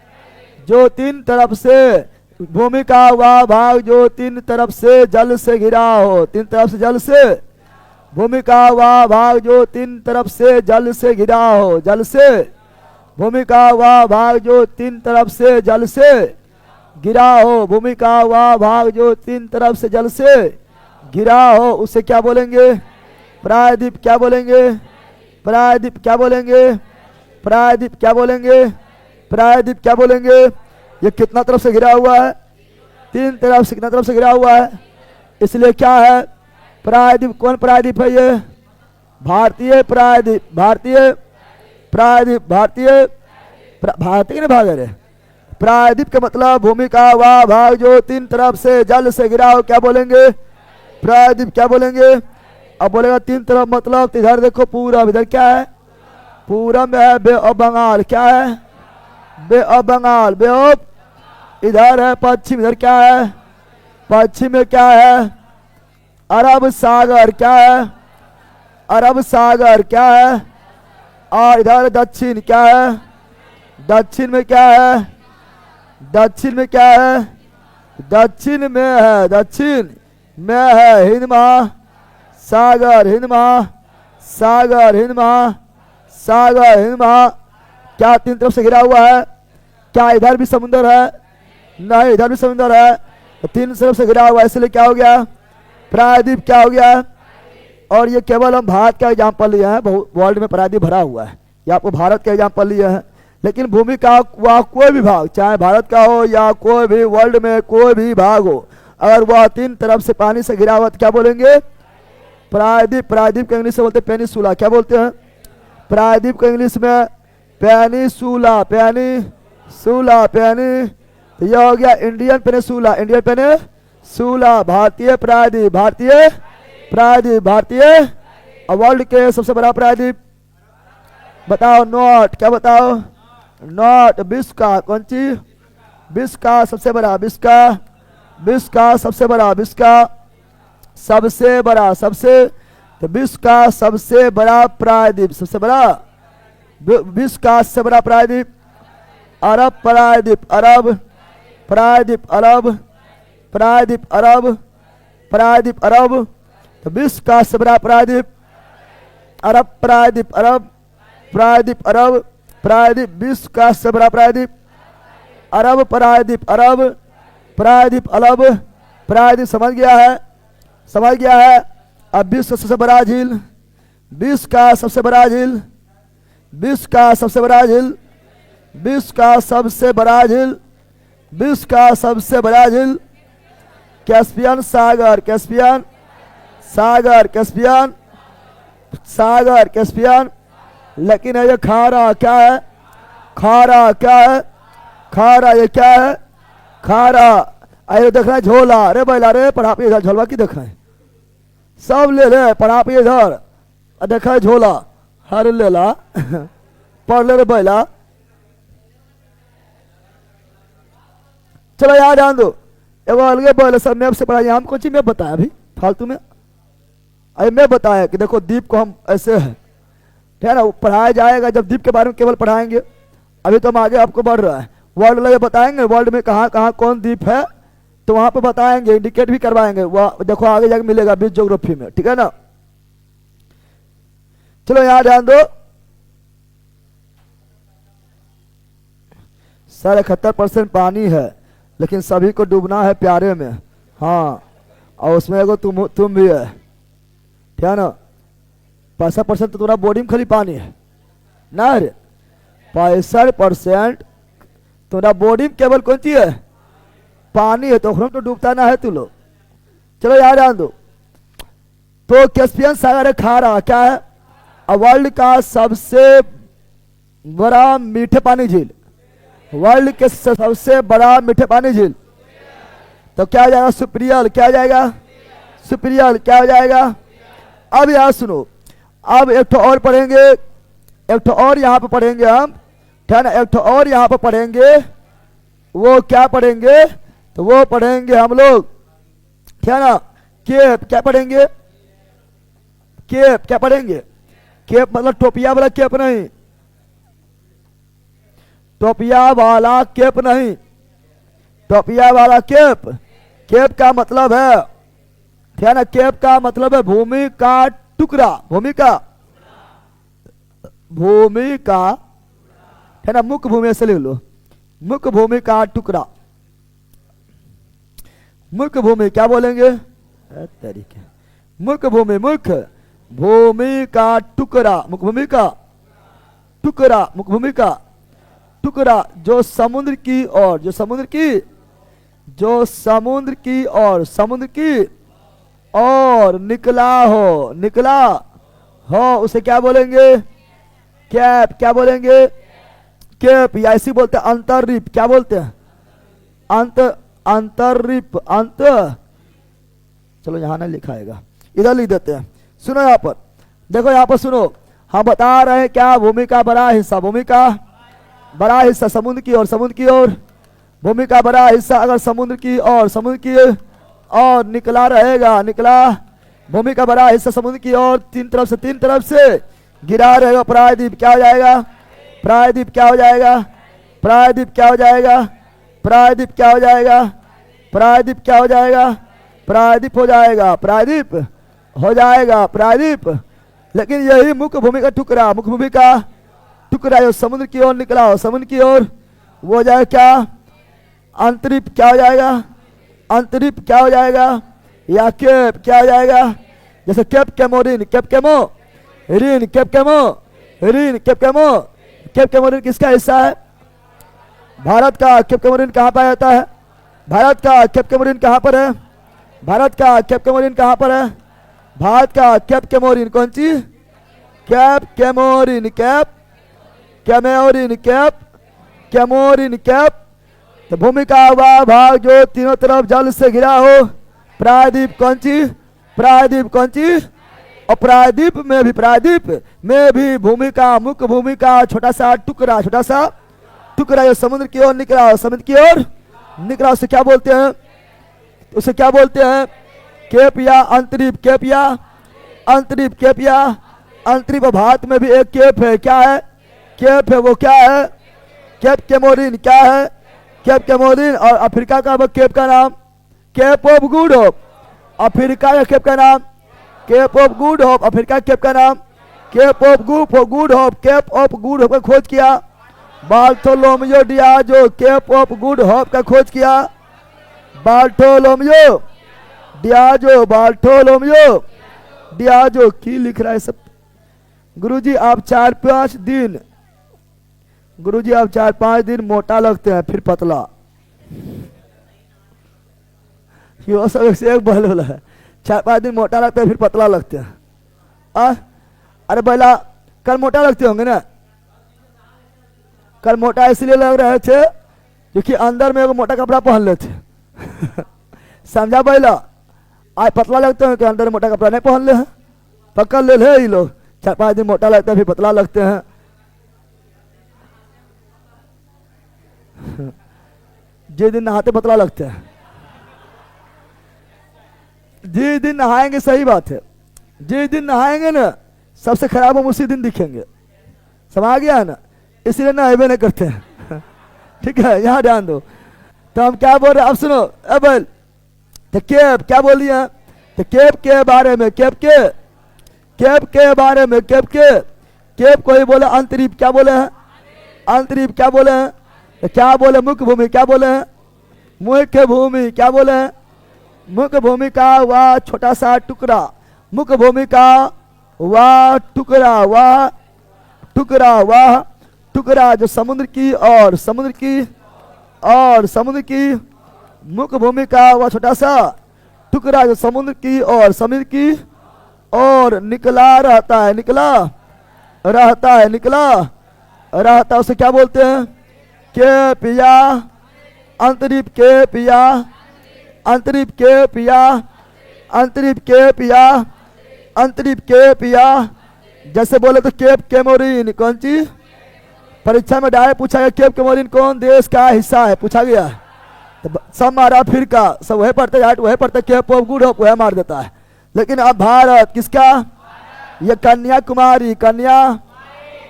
जो तीन तरफ से भूमि का वह भाग जो तीन तरफ से जल से घिरा हो, तीन तरफ से जल से, भूमि का वह भाग जो तीन तरफ से जल से घिरा हो, जल से, भूमि का वह भाग जो तीन तरफ से जल से गिरा हो, भूमि का वह भाग जो तीन तरफ से जल से गिरा हो, उसे क्या बोलेंगे, प्रायद्वीप, क्या बोलेंगे, प्रायद्वीप, क्या बोलेंगे, प्रायद्वीप, क्या बोलेंगे, प्रायद्वीप, क्या बोलेंगे। ये कितना तरफ से घिरा हुआ है, तीन तरफ से, कितना तरफ से घिरा हुआ है, इसलिए क्या है, प्रायद्वीप। कौन प्रायद्वीप है ये, भारतीय प्रायद्वीप, भारतीय प्रायद्वीप, भारतीय भारतीय ने भाग है। प्रायद्वीप का मतलब भूमि का वह भाग जो तीन तरफ से जल से घिरा हो, क्या बोलेंगे, प्रायद्वीप, क्या बोलेंगे। अब बोलेगा तीन तरफ मतलब, तो इधर देखो पूरब, इधर क्या है, पूरब में है बे ऑफ बंगाल, क्या है, बे ऑफ बंगाल, बे ऑफ, इधर है पश्चिम, इधर क्या है, पश्चिम में क्या है, अरब सागर, क्या है, अरब सागर, क्या है, और इधर दक्षिण, क्या है, दक्षिण में क्या है, दक्षिण में क्या है, दक्षिण में है, दक्षिण में है हिंद महासागर, हिंद महासागर, हिंद महासागर, हिंद महा। क्या तीन तरफ से घिरा हुआ है, क्या इधर भी समुद्र है, नहीं इधर भी समुद्र है, तो तीन तरफ से घिरा हुआ है, इसलिए क्या हो गया, प्रायद्वीप, क्या हो गया। और ये केवल हम भारत का एग्जाम्पल लिए हैं, वर्ल्ड में प्रायद्वीप भरा हुआ है, ये आपको भारत का एग्जाम्पल लिए हैं। लेकिन भूमि का वह कोई भी भाग, चाहे भारत का हो या कोई भी वर्ल्ड में कोई भी भाग हो, अगर वह तीन तरफ से पानी से घिरा हुआ तो क्या बोलेंगे, प्रायद्वीप। प्रायद्वीप का इंग्लिश में बोलते हैं पेनिसुला, क्या बोलते हैं, प्रायद्वीप का इंग्लिश में पेनिसुला, पेनिसुला, पेनी। तो यह हो गया इंडियन पेनिसुला, इंडियन पेनिसुला, भारतीय प्रायद्वीप, भारतीय प्रायद्वीप, भारतीय। और वर्ल्ड के सबसे बड़ा प्रायद्वीप बताओ, नॉट, क्या बताओ, नॉट, विश्व का, कौन सी, विश्व का सबसे बड़ा, विश्व का, विश्व का सबसे बड़ा, विश्व का सबसे बड़ा, सबसे, तो विश्व का सबसे बड़ा प्रायद्वीप, सबसे बड़ा, विश्व का सबसे बड़ा प्रायद्वीप अरब प्रायद्वीप, अरब प्रायद्वीप, अरब प्रायद्वीप, अरब प्रायद्वीप, अरब। तो विश्व का सबसे बड़ा प्रायद्वीप अरब प्रायद्वीप, अरब प्रायद्वीप, अरब प्रायद्वीप, विश्व का सबसे बड़ा प्रायद्वीप अरब प्रायद्वीप, अरब प्रायद्वीप, अरब प्रायद्वीप। समझ गया है, समझ गया है। अब विश्व का सबसे बड़ा झील, विश्व का सबसे बड़ा झील, विश्व का सबसे बड़ा झील, विश्व का सबसे बड़ा झील, विश्व का सबसे बड़ा झील कैस्पियन सागर, कैस्पियन सागर, कैस्पियन सागर, कैस्पियन लेकिन है ये खारा, क्या है? खारा, क्या है? खारा, ये क्या है? खारा। अरे देख रहे हैं झोला, अरे बैला रे पढ़ा पे इधर झोलवा की देख रहे हैं, सब ले ले पढ़ा पे इधर, देखा है झोला, हर ले ला पढ़ ले रे बैला। चलो यार ध्यान दो, एगो अलगे बैल सब मैप से पढ़ाइए, हम कुछ मैप बताया अभी फालतू में, अरे मैं बताया कि देखो द्वीप को हम ऐसे है, ठीक है ना, पढ़ाया जाएगा जब द्वीप के बारे में केवल पढ़ाएंगे। अभी तो हम आगे आपको बढ़ रहा है, वर्ल्ड में बताएंगे, वर्ल्ड में कहाँ कहाँ कौन द्वीप है तो वहां पे बताएंगे, इंडिकेट भी करवाएंगे, वह देखो आगे जाके मिलेगा बीच ज्योग्राफी में, ठीक है ना। चलो यहां ध्यान दो, 71% पानी है, लेकिन सभी को डूबना है प्यारे में, हाँ, और उसमें एगो तुम भी है, ठीक है ना। 65% तो तुम्हारा बॉडी में खाली पानी है ना रे, 65% तुम्हारा बॉडी में केवल कौन चीज है? पानी है, तो तो डूबता ना है तू लोग। चलो यार ध्यान दो, तो कैस्पियन सागर है खारा, क्या है? वर्ल्ड का सबसे बड़ा मीठे पानी झील, वर्ल्ड के सबसे बड़ा मीठे पानी झील, तो क्या हो जाएगा? सुपीरियर, क्या हो जाएगा? सुपीरियर, क्या हो जाएगा? अब यार सुनो, अब एक तो और पढ़ेंगे, एक तो और यहाँ पे पढ़ेंगे हम, ठीक है ना, एक तो और यहाँ पे पढ़ेंगे, वो क्या पढ़ेंगे? तो वो पढ़ेंगे हम लोग, ठीक है ना, केप, क्या पढ़ेंगे? केप, क्या पढ़ेंगे? केप मतलब टोपिया वाला केप नहीं, टोपिया वाला केप नहीं, टोपिया वाला केप, केप का मतलब है, ठीक है ना, केप का मतलब है भूमि का टुकड़ा, भूमि का, भूमि का, है ना, मुख्य भूमि ऐसे लिख लो, मुख्य भूमि का टुकड़ा, मुख्य भूमि क्या बोलेंगे? तरीके, मुख्य भूमि, मुख्य भूमि का टुकड़ा, मुख्य भूमि का टुकड़ा, मुख्य भूमि का टुकड़ा, जो समुद्र की ओर, जो समुद्र की, जो समुद्र की ओर, समुद्र की और निकला हो, निकला हो, उसे क्या बोलेंगे? कैप, क्या बोलेंगे? कैप, या ऐसी बोलते हैं अंतर्रीप, क्या बोलते हैं? अंतर्रीप, अंत, चलो यहां ना लिखाएगा, इधर लिख देते हैं। सुनो यहाँ पर, देखो यहाँ पर सुनो, हम बता रहे हैं क्या? भूमि का बड़ा हिस्सा, भूमि का बड़ा हिस्सा समुद्र की ओर, समुद्र की ओर, भूमि का बड़ा हिस्सा अगर समुद्र की ओर, समुद्र की और निकला रहेगा, निकला, भूमि का बड़ा हिस्सा समुद्र की ओर, तीन तरफ से गिरा रहेगा, प्रायद्वीप क्या हो जाएगा? प्रायद्वीप क्या हो जाएगा? प्रायद्वीप क्या हो जाएगा? प्रायद्वीप क्या हो जाएगा? प्रायद्वीप क्या हो जाएगा? प्रायद्वीप हो जाएगा, प्रायद्वीप हो जाएगा, प्रायद्वीप। लेकिन यही मुख्य भूमि का टुकड़ा, मुख्य भूमि का टुकड़ा जो समुद्र की ओर निकला हो, समुद्र की ओर, वो हो जाएगा क्या? अंतरिप, क्या हो जाएगा? अंतरिप क्या हो जाएगा? या केप क्या हो जाएगा? जैसे Cape Comorin, Cape Comorin, Cape Comorin, Cape Comorin, Cape Comorin किसका हिस्सा है? भारत का। केप कैमोरिन कहाँ पाया जाता है? भारत का। केप कैमोरिन कहाँ पर है? भारत का। केप कैमोरिन कहाँ पर है? भारत का। केप कैमोरिन कौन सी? Cape Comorin, cape Comorin, cape Comorin, cape, तो भूमि का वह भाग जो तीनों तरफ जल से घिरा हो, प्रायद्वीप कौन सी? प्रायद्वीप कौन सी? और प्रायद्वीप में भी भूमि का, मुख्य भूमि का छोटा सा टुकड़ा, छोटा सा टुकड़ा जो समुद्र की ओर निकला, समुद्र की ओर निकला, उसे क्या बोलते हैं? उसे क्या बोलते हैं? केप या अंतरिप, केप या अंतरिप, केप या अंतरिप। भारत में भी एक केप है, क्या है? केप है, वो क्या है? केप कैमोरिन, क्या है? Cap Comorin. और अफ्रीका का वो केप का नाम Cape of Good Hope, Africa का केप का नाम Cape of Good Hope, Africa cape का नाम Cape of Good Hope, Cape of Good Hope का खोज किया Bartolomeu Dias, Cape of Good Hope का खोज किया बार्थोलोमियो डियाजो, बार्थोलोमियो डियाजो। की लिख रहा है सब? गुरुजी आप 4-5 दिन, गुरुजी आप 4-5 दिन मोटा लगते हैं फिर पतला, ये सब एक बल है, 4-5 दिन मोटा लगते हैं फिर पतला लगते हैं। अरे भला कल मोटा लगते होंगे ना? कल मोटा इसलिए लग रहे थे क्योंकि अंदर में वो मोटा कपड़ा पहन लेते समझा पहला? आज पतला लगते हैं कि अंदर मोटा कपड़ा नहीं पहन ले हैं, पकड़ ले ये लोग। 4-5 दिन मोटा लगता है फिर पतला लगते हैं। जिस दिन नहाते पतला लगते हैं, जिस दिन नहाएंगे, सही बात है, जिस दिन नहाएंगे ना सबसे खराब हम उसी दिन दिखेंगे। समझ गया है ना? इसलिए नहावे नहीं करते हैं ठीक है, यहाँ ध्यान दो। तो हम क्या बोल रहे हैं अब सुनो। अब तो केप क्या बोलिए? तो केप के बारे में, केप के बारे में, केप कोई बोले अंतरीप, क्या बोले हैं? अंतरीप क्या बोले हैं? तो क्या बोले? मुख्य भूमि, क्या बोले हैं? मुख्य भूमि, क्या बोले हैं? मुख्य भूमि का वह छोटा सा टुकड़ा, मुख्य भूमि का वह टुकड़ा, वह टुकड़ा जो समुद्र की मुख्य भूमि का वह छोटा सा टुकड़ा जो समुद्र की और निकला रहता है, निकला उसे क्या बोलते हैं? के पिया, अंतरीप के पिया, अंतरीप के पिया, अंतरीप के पिया, अंतरीप के पिया। जैसे बोले तो केप केमोरिन कौन चीज? परीक्षा में डायरेक्ट पूछा गया केप केमोरिन कौन देश का हिस्सा है, पूछा गया। तो सब मारा फिर का, सब वही पढ़ते जाट, वही पढ़ते केप ऑफ गुड होप वह मार देता है। लेकिन अब भारत किसका? ये कन्याकुमारी,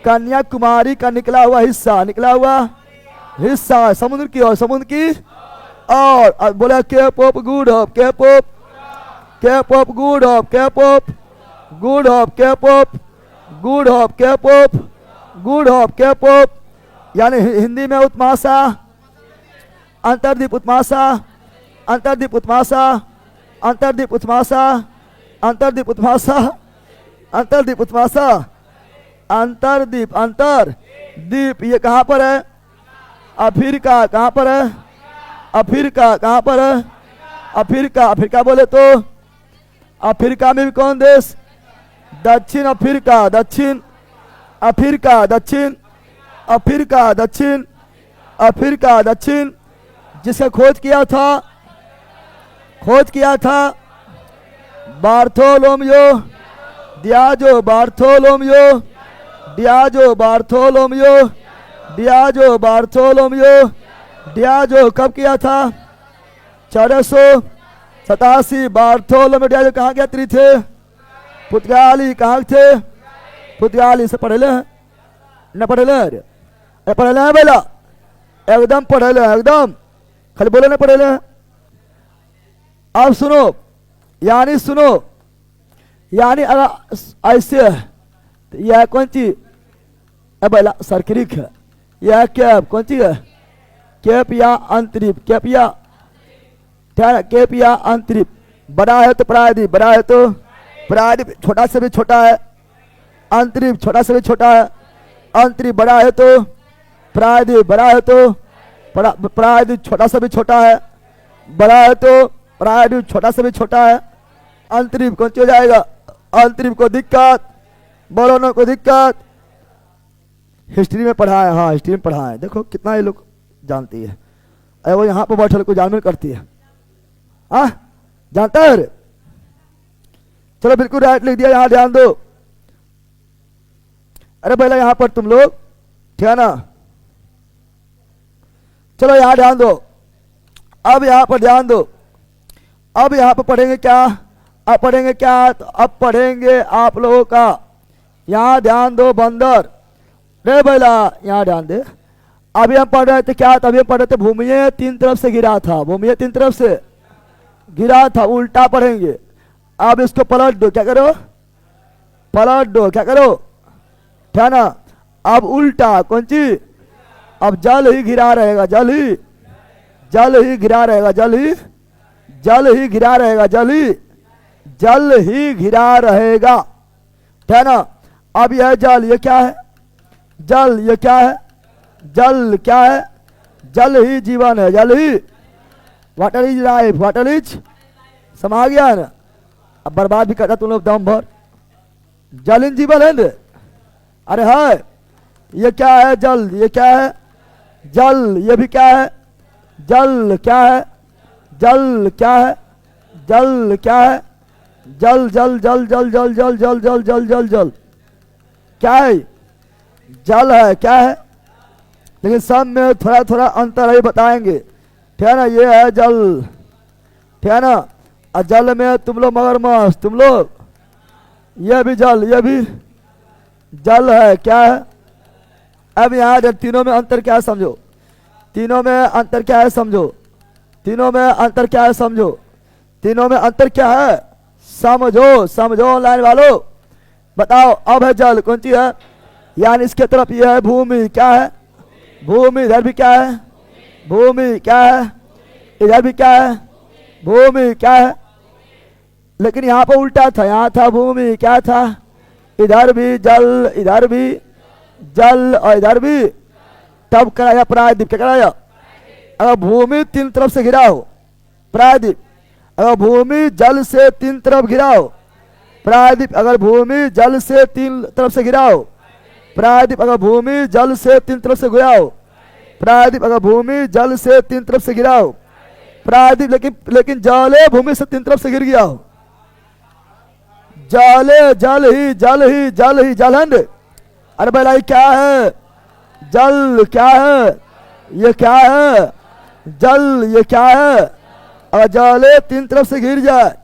कन्याकुमारी का निकला हुआ हिस्सा समुद्र की और और बोला Cape of Good Hope, Cape of Good Hope, Cape of Good Hope, Cape of Good Hope, Cape of Good Hope, Cape of यानी हिंदी में उत्माशा, अंतर्द्वीप उत्माशा, अंतर्द्वीप उत्माशा, अंतर्द्वीप उत्माशा, अंतर्द्वीप उत्माशा, अंतर्द्वीप उत्माशा, अंतर्द्वीप, अंतर्द्वीप ये कहाँ पर है? अफ्रीका, कहाँ पर है? अफ्रीका, कहाँ पर है? अफ्रीका, अफ्रीका बोले तो अफ्रीका में भी कौन देश? दक्षिण अफ्रीका, दक्षिण अफ्रीका, दक्षिण अफ्रीका, दक्षिण अफ्रीका, दक्षिण जिसका खोज किया था Bartolomeu Diageo, Bartolomeu Diageo, Bartolomeu Diageo, Bartolomeu Diageo कब किया था? 1487। बार्थोलोमियो डियाजो कहाँ के यात्री थे? पुर्तगाली। कहाँ थे? पुर्तगाली से पढ़े न पढ़े बेला, एकदम पढ़े एकदम, खाली बोले न पढ़े। अब सुनो, यानी अगर ऐसे है तो यह कौन चीज? बेला सरक्रिक है, यह कैप कौन चीज है? केप या अंतरीप, केप या अंतरीप। बड़ा है तो प्रायद्वीप, बड़ा है तो प्रायद्वीप, छोटा से भी छोटा है। अंतरीप छोटा से भी छोटा है, अंतरीप बड़ा है तो प्रायद्वीप, बड़ा है तो प्रायद्वीप छोटा से भी छोटा है, बड़ा है तो प्रायद्वीप छोटा से भी छोटा है। अंतरीप कौन हो जाएगा? अंतरीप को दिक्कत, बोलो ना को दिक्कत। हिस्ट्री में पढ़ा है, हाँ हिस्ट्री में पढ़ा है। देखो कितना ये लोग जानती है, अरे वो यहाँ पर बैठे को जानवर करती है, हाँ जानता है। चलो बिल्कुल राइट लिख दिया, यहाँ ध्यान दो। अरे पहले यहाँ पर तुम लोग, ठीक है ना? चलो यहाँ ध्यान दो, अब यहाँ पर ध्यान दो। अब यहाँ पर पढ़ेंगे क्या? अब पढ़ेंगे क्या? तो अब पढ़ेंगे आप लोगों का, यहाँ ध्यान दो बंदर। रे बैला यहाँ ध्यान दे। अभी हम पढ़ रहे थे क्या? तभी हम पढ़ रहे थे भूमिये 3 तरफ से गिरा था, भूमिये 3 तरफ से गिरा था, उल्टा पढ़ेंगे। अब इसको पलट दो, क्या करो? पलट दो, क्या करो? क्या ना? अब उल्टा कौन चीज? अब जल ही घिरा रहेगा, जल ही घिरा रहेगा, जल ही घिरा रहेगा, जल ही घिरा रहेगा, है ना? अब यह जल, ये क्या है? जल, ये क्या है? जल क्या है? जल ही जीवन है, जल ही, water is life, water is, समझ गया ना? अब बर्बाद भी करता तुम लोग दम भर। जल इन जीवन है, अरे है, ये क्या है? जल। ये क्या है? जल। ये भी क्या है? जल। क्या है? जल। क्या है? जल। क्या है? जल जल जल जल जल जल जल जल जल जल जल। क्या है? जल है। क्या है? लेकिन सब में थोड़ा थोड़ा अंतर ही बताएंगे, ठीक है ना? ये है जल, ठीक है ना? और जल में तुम लोग मगरमच्छ, तुम लोग, ये भी जल, ये भी जल है। क्या है? अब यहाँ तीनों में अंतर क्या है समझो, तीनों में अंतर क्या है समझो, तीनों में अंतर क्या है समझो, तीनों में अंतर क्या है समझो, समझो ऑनलाइन वालों, बताओ। अब है जल, कौन चीज है? यानी इसके तरफ ये है भूमि। क्या है? भूमि। इधर भी क्या है? भूमि। क्या है? इधर भी क्या है? भूमि। क्या है? लेकिन यहाँ पर उल्टा था, यहाँ था भूमि, क्या था? इधर भी जल, इधर भी जल और इधर भी, तब कराया प्रायद्वीप। क्या कराया? अगर भूमि तीन तरफ से घिरा हो प्रायद्वीप, अगर भूमि जल से तीन तरफ घिरा हो प्रायद्वीप, अगर भूमि जल से तीन तरफ से घिरा हो प्रायद्वीप, अगर भूमि जल से तीन तरफ से घिरा हो प्रायद्वीप, अगर भूमि जल से तीन तरफ से घिरा हो प्रायद्वीप, लेकिन जल भूमि से तीन तरफ से गिर गया हो, जल जल ही जल ही जल ही जलहंड। अरे भाई क्या है? जल। क्या है? ये क्या है? जल। ये क्या है? अगर जल तीन तरफ से गिर जाए,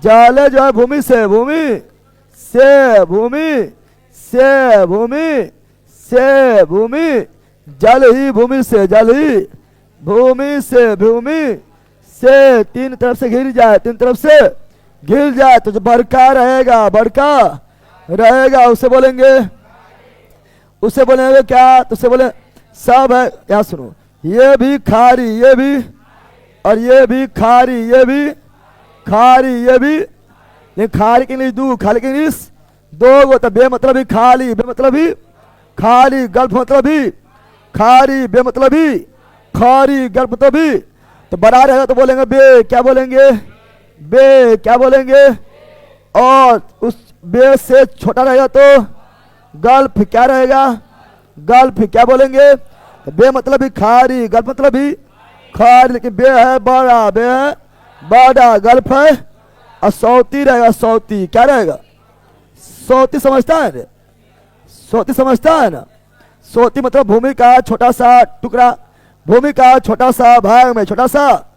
जल जो है भूमि से, भूमि से भूमि से भूमि से भूमि, जल ही भूमि से, जल ही भूमि से, भूमि से तीन तरफ से गिर जाए, तीन तरफ से गिर जाए तो जो बड़का रहेगा, बड़का रहेगा, उसे बोलेंगे, उसे बोलेंगे क्या? तो उसे बोले सब है। यहाँ सुनो, ये भी खारी, ये भी, और ये भी खारी, ये भी खारी, ये भी, ये खारी के इंग्लिश दो, खाली के इंग्लिश दो गो, तो बे मतलब ही खाली, बे मतलब ही खाली, गल्फ मतलब ही खारी, बे मतलब ही खारी, गल्फ मतलब ही, तो बड़ा रहेगा तो बोलेंगे बे। क्या बोलेंगे? बे। क्या बोलेंगे? और उस बे से छोटा रहेगा तो गल्फ। क्या रहेगा? गल्फ। क्या बोलेंगे? बे मतलब ही खारी, गल्फ मतलब ही खारी, लेकिन बे है बड़ा, बे है बड़ा, गल्फ है और सौती रहेगा, सौती। क्या रहेगा? सौती। समझता है ना? सौती समझता है ना? सौती मतलब भूमि का छोटा सा टुकड़ा, भूमि का छोटा सा भाग में, छोटा सा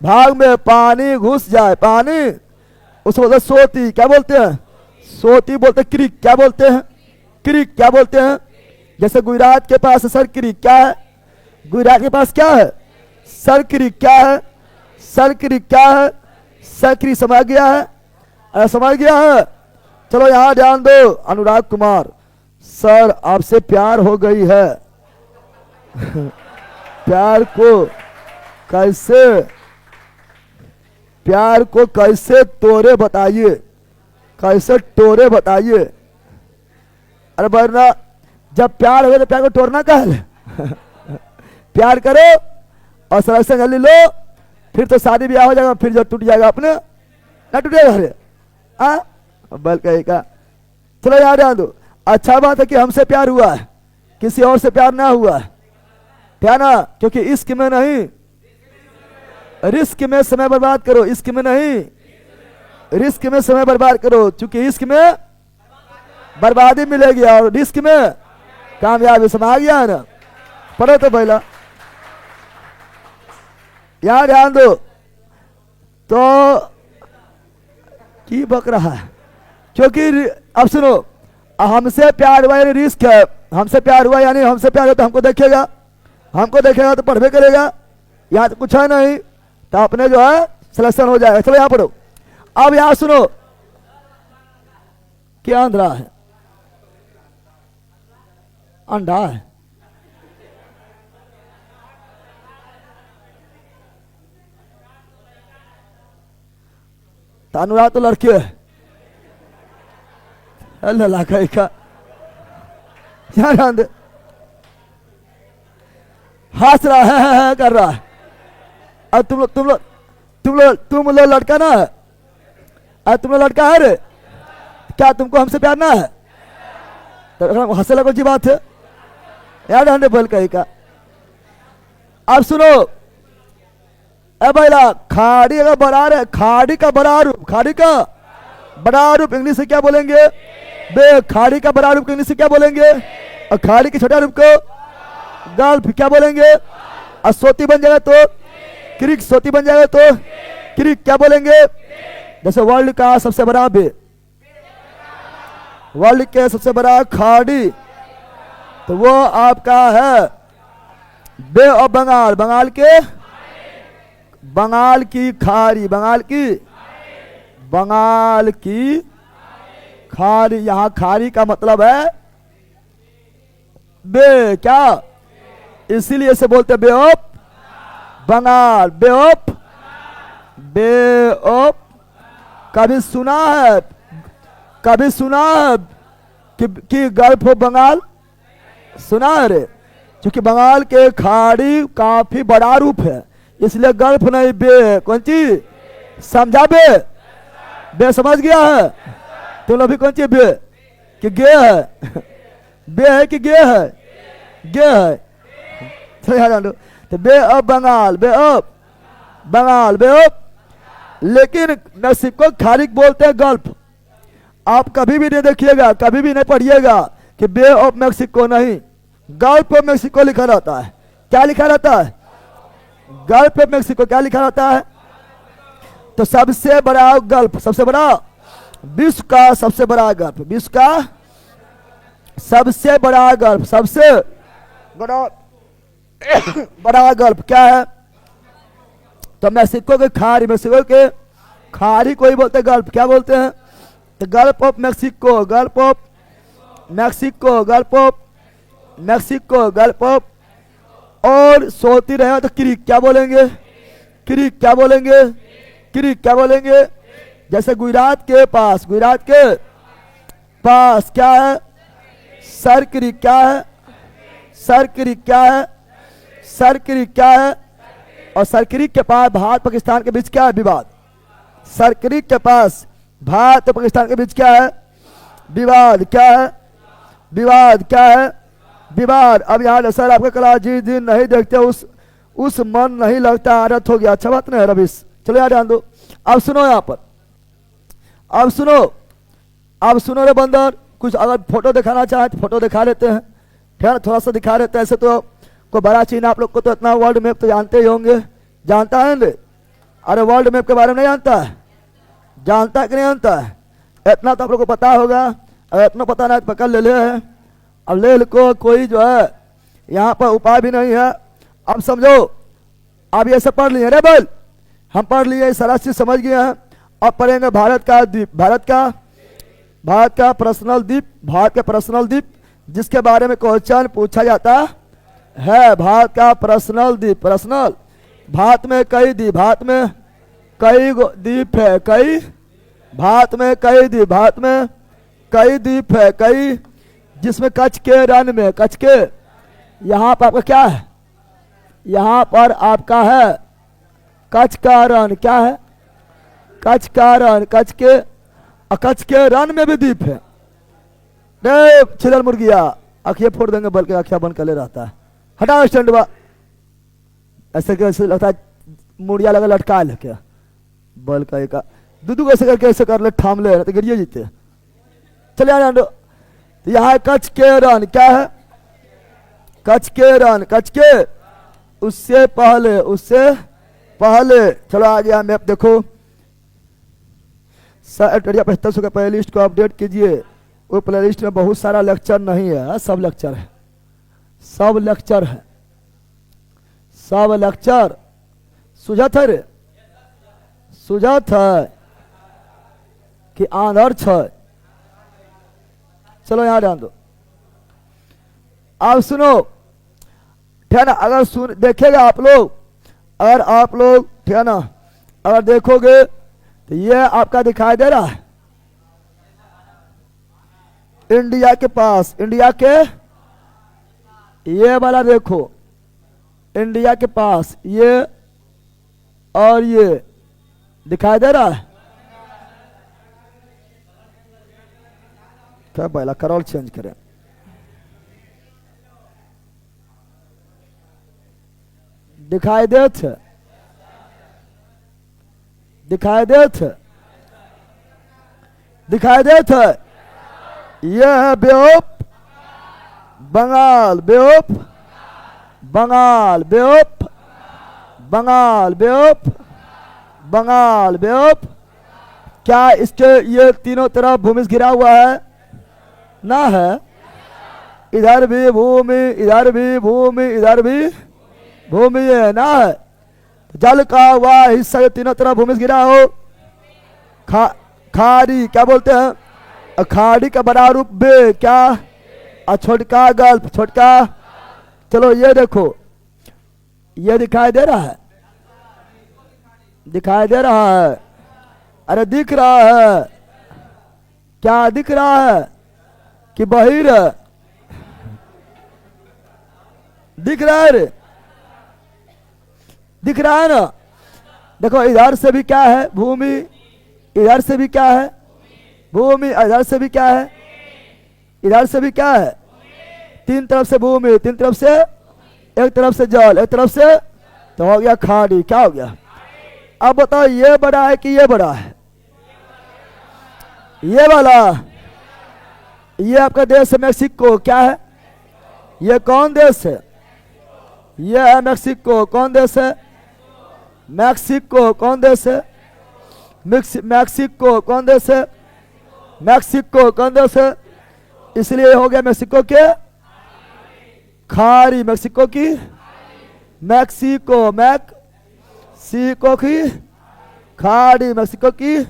भाग में पानी घुस जाए, पानी, उसे बोलते सोती। क्या बोलते हैं? सोती बोलते हैं। क्रिक। क्या बोलते हैं? क्रिक। क्या बोलते हैं? जैसे गुजरात के पास सर क्रिक। क्या है? गुजरात के पास क्या है? सर क्रिक। क्या है? सर क्रिक। क्या है? सर क्रिक। समझ गया है? समझ गया है? चलो यहाँ ध्यान दो। अनुराग कुमार सर, आपसे प्यार हो गई है। प्यार को कैसे, प्यार को कैसे तोड़े बताइए, कैसे तोड़े बताइए। अरे वरना जब प्यार हो तो प्यार को तोड़ना क्या है? प्यार करो और सिलेक्शन कर लो, फिर तो शादी ब्याह हो जाएगा, फिर जब टूट जाएगा अपने, ना टूटेगा। अरे बल कहेगा। चलो याद ध्यान दो। अच्छा बात है कि हमसे प्यार हुआ है, किसी और से प्यार ना हुआ है, क्या ना? क्योंकि इश्क में नहीं, रिस्क में समय बर्बाद करो, इश्क में नहीं, रिस्क में समय बर्बाद करो, क्योंकि इश्क में बर्बादी मिलेगी और रिस्क में कामयाबी। समझ गया है ना? पढ़ो तो पहला, यहां ध्यान दो। तो की बक रहा है, क्योंकि अब सुनो, हमसे प्यार हुआ यानी रिस्क है, हमसे प्यार हुआ यानी हमसे प्यार हो तो हमको देखेगा, हमको देखेगा तो पढ़वे करेगा। यहाँ तो कुछ है नहीं, तो अपने जो है सिलेक्शन हो जाएगा। चलो यहाँ पढ़ो। अब यहाँ सुनो, क्या अंधरा है? अंडा है। तो अनुराग तो लड़के है, अल्लाह का क्या ध्यान दे, हंस रहा है कर रहा है। अब तुम लोग लड़का ना है, अब तुम लोग लड़का है रे, क्या तुमको हमसे प्यार ना है? तो हंसे लगो जी बात है यार हंडे बोल कही का। अब सुनो ए भाईला, खाड़ी अगर बड़ा है, खाड़ी का बड़ा रूप, खाड़ी का बड़ा रूप इंग्लिश से क्या बोलेंगे बे, खाड़ी का बड़ा रूप इंग्लिश से क्या बोलेंगे, और खाड़ी के छोटा रूप को गल्फ क्या बोलेंगे, और सोती बन जाएगा तो क्रिक, सोती बन जाएगा तो क्रिक क्या बोलेंगे। जैसे वर्ल्ड का सबसे बड़ा बे, वर्ल्ड के सबसे बड़ा खाड़ी, तो वो आपका है बे ऑफ बंगाल, बंगाल के, बंगाल की खाड़ी, बंगाल की, बंगाल की खाड़ी। यहां खाड़ी का मतलब है बे क्या, इसीलिए इसे बोलते bay of Bengal, bay of, bay of. कभी सुना है, कभी सुना है कि गल्फ ऑफ बंगाल, सुना है रे, क्योंकि बंगाल के खाड़ी काफी बड़ा रूप है, इसलिए गल्फ नहीं बे, कौन चीज समझा बे, बे समझ गया है तुम लोग भी, कौन चीज बे कि गे है, बे है कि गे है, गे है, तो याद आलो तो bay of Bengal, bay of Bengal, bay of. लेकिन मेक्सिको खाड़ी बोलते हैं गल्फ। आप कभी भी नहीं देखिएगा, कभी भी नहीं पढ़िएगा कि बे ऑफ मेक्सिको, नहीं, गल्फ ऑफ मेक्सिको लिखा रहता है। क्या लिखा रहता है, गल्फ ऑफ मेक्सिको क्या लिखा रहता है। तो सबसे बड़ा गल्फ, सबसे बड़ा विश्व का सबसे बड़ा गल्फ, विश्व का सबसे बड़ा गल्फ, सबसे बड़ा बड़ा गल्फ क्या है, तो मेक्सिको के खाड़ी, मेक्सिको के खाड़ी को ही बोलते हैं गल्फ, क्या बोलते हैं, तो gulf of Mexico, gulf of Mexico, gulf of Mexico, gulf of. और सोती रहे तो क्रीक क्या बोलेंगे, क्रीक क्या बोलेंगे, क्रीक क्या बोलेंगे। जैसे गुजरात के पास, गुजरात के पास क्या है, सर क्रीक क्या है, सर क्रीक क्या है, सर क्रीक क्या है। और सर क्रीक के पास भारत पाकिस्तान के बीच क्या है, विवाद। सर क्रीक के पास भारत और पाकिस्तान के बीच क्या है, विवाद, क्या है, विवाद, क्या है, विवाद। अब यहाँ सर आपके क्लास जिस दिन नहीं देखते उस मन नहीं लगता, आदत हो गया, अच्छा बात नहीं है रविश, चलो यार ध्यान दो। अब सुनो यहाँ पर, अब सुनो, अब सुनो रे बंदर, कुछ अगर फोटो दिखाना चाहे तो फोटो दिखा लेते हैं, फिर थोड़ा सा दिखा लेते हैं। ऐसे तो कोई बड़ा चीज आप लोग को तो इतना वर्ल्ड मैप तो जानते ही होंगे, जानता है ना, अरे वर्ल्ड मैप के बारे में नहीं जानता है, जानता है कि नहीं जानता है, इतना तो आप लोग को पता होगा, अगर इतना पता नहीं तो पकड़ ले ले है। अब ले को कोई जो है यहाँ पर उपाय भी नहीं है। अब समझो, अब ये सब पढ़ लिए रे बोल, हम पढ़ लिए, सारा चीज समझ गए हैं। अब पढ़ेंगे भारत का द्वीप, भारत का पर्सनल द्वीप, भारत का पर्सनल द्वीप जिसके बारे में क्वेश्चन पूछा जाता है। भारत का पर्सनल द्वीप, पर्सनल, भारत में कई द्वीप, भारत में कई द्वीप है, कई, भारत में कई द्वीप, भारत में कई द्वीप है, कई, जिसमें कच्छ के रण में, कच्छ के, यहाँ पर आपका क्या है, यहाँ पर आपका है कच्छ का रण, क्या है, कच्छ का रण, कच्छ के रण में भी द्वीप है। छिदल मुर्गिया आखिया फोड़ देंगे, बल्कि आखिया बन कर ले रहता है, हटाओ स्टैंड बा, ऐसे कैसे लगता है मुड़िया लगा लटका है क्या, बल का एक दूधू कैसे करके ऐसे कर ले, थाम ले तो गिरिए जीते, चले आने दो। तो यहाँ कच्छ के रण क्या है, कच्छ के रण, कच्छ के उससे पहले, उससे पहले, चलो आ गया मैप देखो। सर 7500 के प्ले लिस्ट को अपडेट कीजिए, वो प्ले लिस्ट में बहुत सारा लेक्चर नहीं है, सब लेक्चर है, सब लेक्चर है, सब लेक्चर सुझत है रे, सुझत है कि आंधर है। चलो यहाँ ध्यान दो, अब सुनो, ठीक है ना, अगर सुन देखेगा आप लोग, अगर आप लोग ठीक है ना, अगर देखोगे तो ये आपका दिखाई दे रहा है इंडिया के पास, इंडिया के ये वाला देखो, इंडिया के पास ये और ये दिखाई दे रहा है, क्या पहला करोल चेंज करें, दिखाई देत है, दिखाई देत है, दिखाई देत है। यह है बेओप बंगाल, बेओप बंगाल, बेओप बंगाल, बेओप बंगाल, बेओप। क्या इसके ये तीनों तरफ भूमि से घिरा हुआ है? ना है। इधर भी भूमि, इधर भी भूमि, इधर भी भूमि है, ना है। जल का हुआ हिस्सा ये तीनों तरफ भूमि से घिरा हो, खाड़ी क्या बोलते हैं? खाड़ी का बड़ा रूप बे क्या? छोटका गल्फ, छोटका। चलो ये देखो, ये दिखाई दे रहा है, दिखाई दे रहा है। अरे दिख रहा है, क्या दिख रहा है कि बहिर है? दिख रहा है रे, दिख रहा है ना। देखो इधर से भी क्या है? भूमि। इधर से भी क्या है? भूमि। इधर से भी क्या है? इधर से भी क्या है? तीन तरफ से भूमि, तीन तरफ से, एक तरफ से जल, एक तरफ से, तो हो गया खाड़ी। क्या हो गया? अब बताओ ये बड़ा है कि ये बड़ा है? ये वाला। ये आपका देश है मेक्सिको, क्या है? ये कौन देश है? ये है मेक्सिको। कौन देश है? मेक्सिको। कौन देश है? मेक्सिको। कौन देश है? मेक्सिको। कौन देश है? इसलिए हो गया मेक्सिको के खाड़ी, मेक्सिको की, मेक्सिको, मैक्सिको की खाड़ी, मेक्सिको की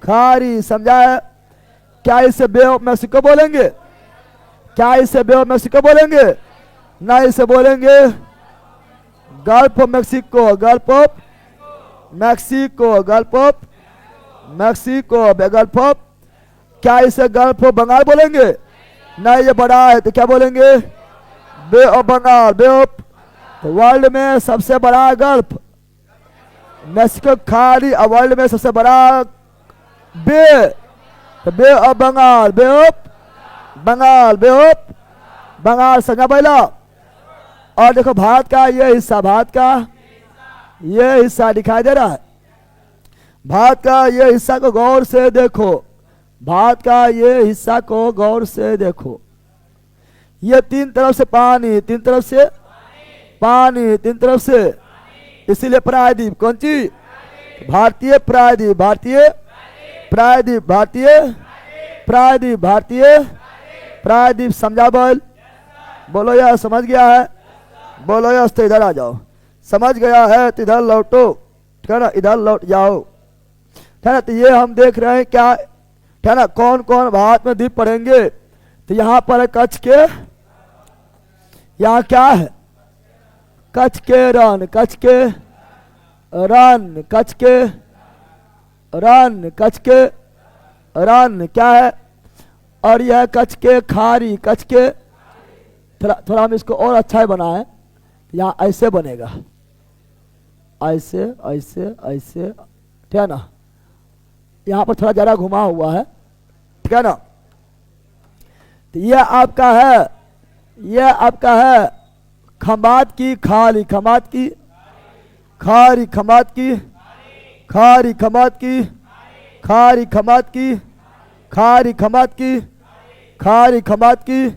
खाड़ी। समझा है? क्या इसे बे ऑफ मेक्सिको बोलेंगे? क्या इसे बे ऑफ मेक्सिको बोलेंगे? ना, इसे बोलेंगे gulf of Mexico, gulf of Mexico, gulf of Mexico, gulf of. क्या इसे गल्फ ऑफ बंगाल बोलेंगे? ना, ये बड़ा है तो क्या बोलेंगे? बे ऑफ बंगाल, बे ऑफ। तो वर्ल्ड में सबसे बड़ा गल्फ मेक्सिको खाड़ी, और वर्ल्ड में सबसे बड़ा बे, तो bay of Bengal, bay of Bengal, bay of Bengal. समझा पहला? और देखो भारत का ये हिस्सा, भारत का ये हिस्सा दिखाई दे रहा है। भारत का ये हिस्सा को गौर से देखो, भारत का ये हिस्सा को गौर से देखो। ये तीन तरफ से पानी, तीन तरफ से पानी, तीन तरफ से, इसीलिए प्रायद्वीप। कौन चीज? भारतीय प्रायद्वीप, भारतीय प्रायद्वीप, भारतीय प्रायद्वीप, भारतीय प्रायद्वीप। समझा बोल? बोलो यार, समझ गया है? बोलो यार, तो इधर आ जाओ। समझ गया है तो इधर लौटो, ठीक है ना? इधर लौट जाओ, ठीक है ना? तो ये हम देख रहे हैं क्या, ठीक है ना? कौन कौन भारत में द्वीप पड़ेंगे? तो यहाँ पर है कच्छ के, यहाँ क्या है? कच्छ के रण, कच्छ के रण, कच्छ के रण, कच्छ के रण क्या है? और यह कच्छ के खाड़ी, कच्छ के, थोड़ा हम इसको और अच्छा बनाएं। यहाँ ऐसे बनेगा, ऐसे ऐसे ऐसे, ठीक है ना? यहाँ पर थोड़ा जरा घुमा हुआ है, ठीक है ना? तो यह आपका है, यह आपका है खंबात की खाड़ी, खंबात की खाड़ी, खंबात की खाड़ी, खंबात की खाड़ी, खंबात की खाड़ी, खंबात की खाड़ी, खंबात की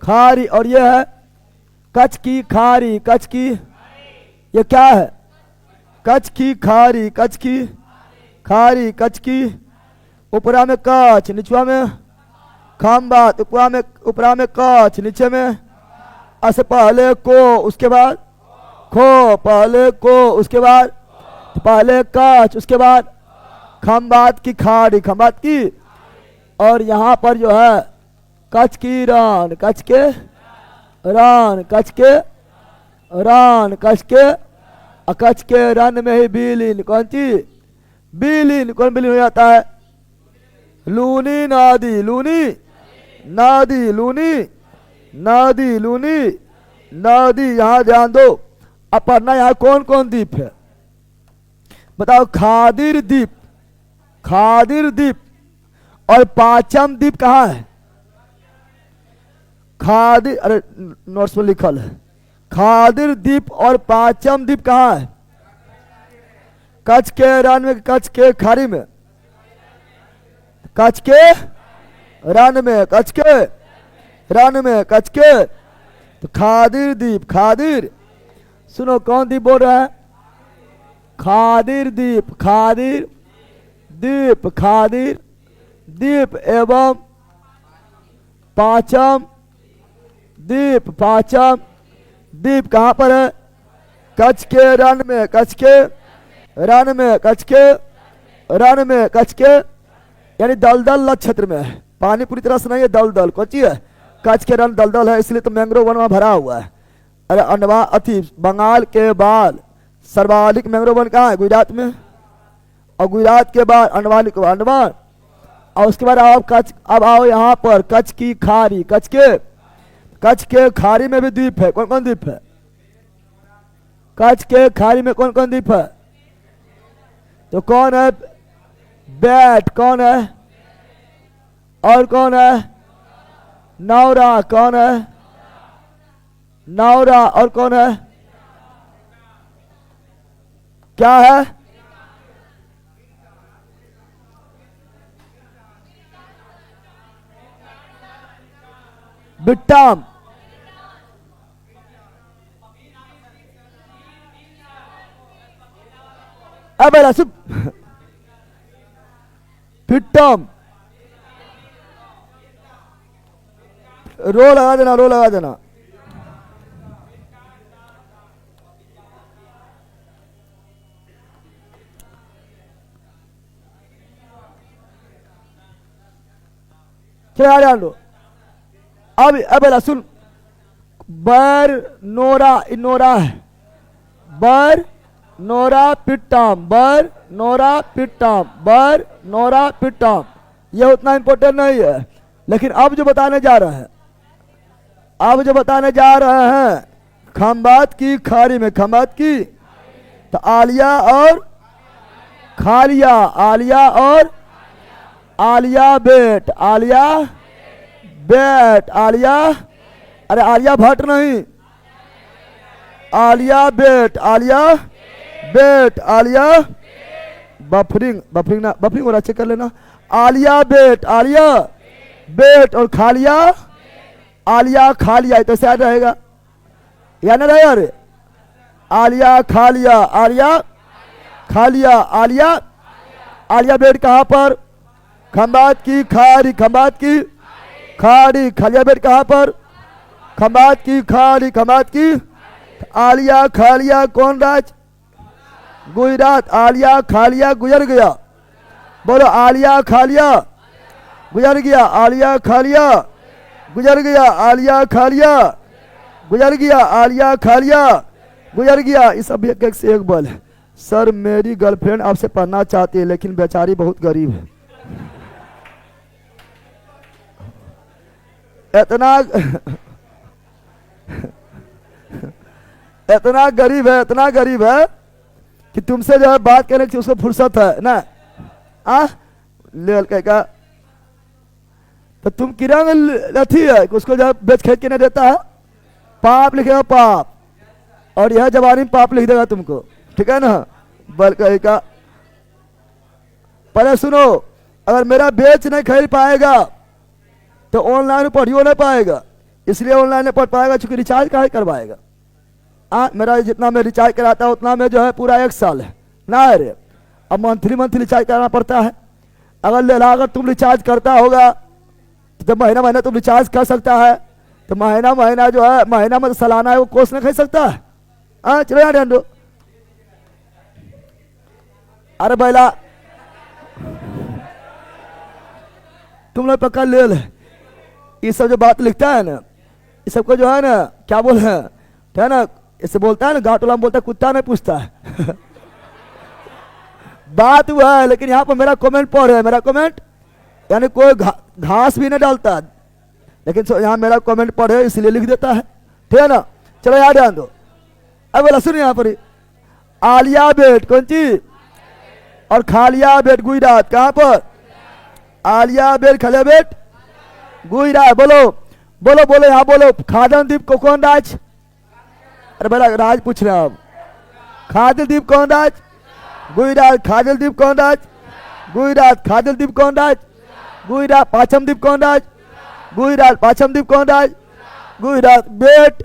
खाड़ी। और यह है कच्छ की खाड़ी, कच्छ की, ये क्या है? कच्छ की खाड़ी, कच्छ की खाड़ी, कच्छ की। ऊपरा में कच्छ, निचवा में खंबात, ऊपरा में कच्छ, नीचे में ऐसे पहले को, उसके बाद खो, पहले को, उसके बाद पहले कच्छ, उसके बाद खंबात की खाड़ी, खंबात की। और यहाँ पर जो है कच्छ की रण, कच्छ के रण, कच्छ के रण, कच्छ के, कच्छ के रण में ही विलीन। कौन चीज? विलीन। कौन विलीन हो जाता है? लूनी नदी, लूनी नदी, लूनी नदी, लूनी नदी। यहाँ ध्यान दो, अब पढ़ना यहाँ कौन कौन द्वीप है बताओ? खादिर द्वीप, खादिर द्वीप। और पांचम द्वीप कहाँ है? खादिर, अरे नोट्स में लिखल है खादिर द्वीप और पाचम द्वीप कहाँ है? कच्छ के रण में, कच्छ के खाड़ी में, कच्छ के रण में, कच्छ के रण में, कच्छ के। तो खादिर द्वीप, खादिर, सुनो कौन द्वीप बोल रहा है? खादिर द्वीप, खादिर द्वीप, खादिर द्वीप एवं पाचम द्वीप, पाचम द्वीप कहाँ पर है? कच्छ के रण में, कच्छ के रण में, कच्छ के रण में, कच्छ के यानी दलदल नक्षत्र में है। पानी पूरी तरह से नहीं है, दलदल कच्ची है। कच्छ के रण दलदल है, इसलिए तो मैंग्रोव वन में भरा हुआ है। अरे अंडवा अति बंगाल के बाद सर्वाधिक मैंग्रोव वन कहाँ है? गुजरात में। और गुजरात के बाद अंडमान निकोबार, अंडमान। और उसके बाद आप कच्छ, अब आओ यहाँ पर कच्छ की खाड़ी, कच्छ के खाड़ी में भी द्वीप है। कौन कौन द्वीप है? कच्छ के खाड़ी में कौन कौन द्वीप है? तो कौन है? बैट, कौन है? और कौन है? नौरा, कौन है? नौरा, और कौन है? क्या है? बिट्टाम, अब बिट्टाम, रो लगा देना, रो लगा देना। चलो लो अब सुन, बर नोरा, नोरा है, बर नोरा पिट्टाम, बर नोरा पिट्टाम, बर नोरा पिट्टाम। यह उतना इंपॉर्टेंट नहीं है, लेकिन अब जो बताने जा रहे हैं, अब जो बताने जा रहे हैं खंबात की खाड़ी में, खंबात की, तो आलिया और खालिया, आलिया और आलिया बेट, आलिया बेट, आलिया, अरे आलिया भट्ट नहीं, आलिया बेट, आलिया बेट, आलिया बफरिंग, बफरिंग ना, बफरिंग और अच्छे कर लेना। आलिया बेट, आलिया बेट और खालिया, आलिया खालिया, तो शायद रहेगा या ना रहेगा? अरे आलिया खालिया, आलिया खालिया, आलिया, आलिया बेट कहाँ पर? खंबात की खाड़ी, खंबात की खाड़ी, खालिया बेट कहाँ पर? खंबात की खाड़ी, खंबात की। आलिया खालिया कौन राज? गुजरात। आलिया खालिया गुजर गया, बोलो आलिया खालिया गुजर गया, आलिया खालिया गुजर गया, आलिया खालिया गुजर गया, आलिया खालिया गुजर गया। इस सब एक से एक बल है। सर मेरी गर्लफ्रेंड आपसे पढ़ना चाहती है, लेकिन बेचारी बहुत गरीब है। इतना इतना गरीब है, इतना गरीब है कि तुमसे जो है बात करने की उसको फुर्सत है ना? ले का तो तुम किरण लथी है कि उसको जो बेच खेत के नहीं देता है, पाप लिखेगा पाप, और यह जवानी में पाप लिख देगा तुमको, ठीक है ना? बल्कि का पहले सुनो, अगर मेरा बेच नहीं खरीद पाएगा तो ऑनलाइन पढ़ियो नहीं पाएगा, इसलिए ऑनलाइन नहीं पढ़ पाएगा चूंकि रिचार्ज कहाँ करवाएगा। मेरा जितना मैं रिचार्ज कराता हूँ उतना में जो है पूरा 1 साल है ना। अरे अब मंथली रिचार्ज कराना पड़ता है। अगर तुम रिचार्ज करता होगा तो महीना महीना तुम रिचार्ज कर सकता है, तो महीना महीना जो है, महीना में सालाना है वो कोर्स नहीं खरीद सकता है। चलो यहाँ ध्यान दो। अरे बैला तुम लोग पक्का ले ले, ये सब जो बात लिखता है ना, ये सबको जो है ना क्या बोल है ना, इससे बोलता है ना घाटोला में बोलता है कुत्ता नहीं पूछता है। बात हुआ है, लेकिन यहाँ पर मेरा कमेंट पढ़े, मेरा कमेंट यानी कोई घास भी नहीं डालता, लेकिन यहाँ मेरा कमेंट पढ़े इसलिए लिख देता है, ठीक है ना? चलो यार ध्यान दो। अब बोला सुन, यहाँ पर आलिया बेट कौन चीज और खालिया बेट गुजरात, कहाँ पर? आलिया बेट खालिया बेट गुजरात। बोलो बोलो बोलो, यहाँ बोलो। खादन द्वीप को कौन राज? अरे बड़ा राज पूछ रहे हैं आप। खादिल द्वीप कौन राज? गुजरात। खादिल द्वीप कौन राज? गुजरात। खादिल द्वीप कौन राज? गुजरात। पाचम द्वीप कौन राज? गुजरात। पाचम द्वीप कौन राज? गुजरात। बेट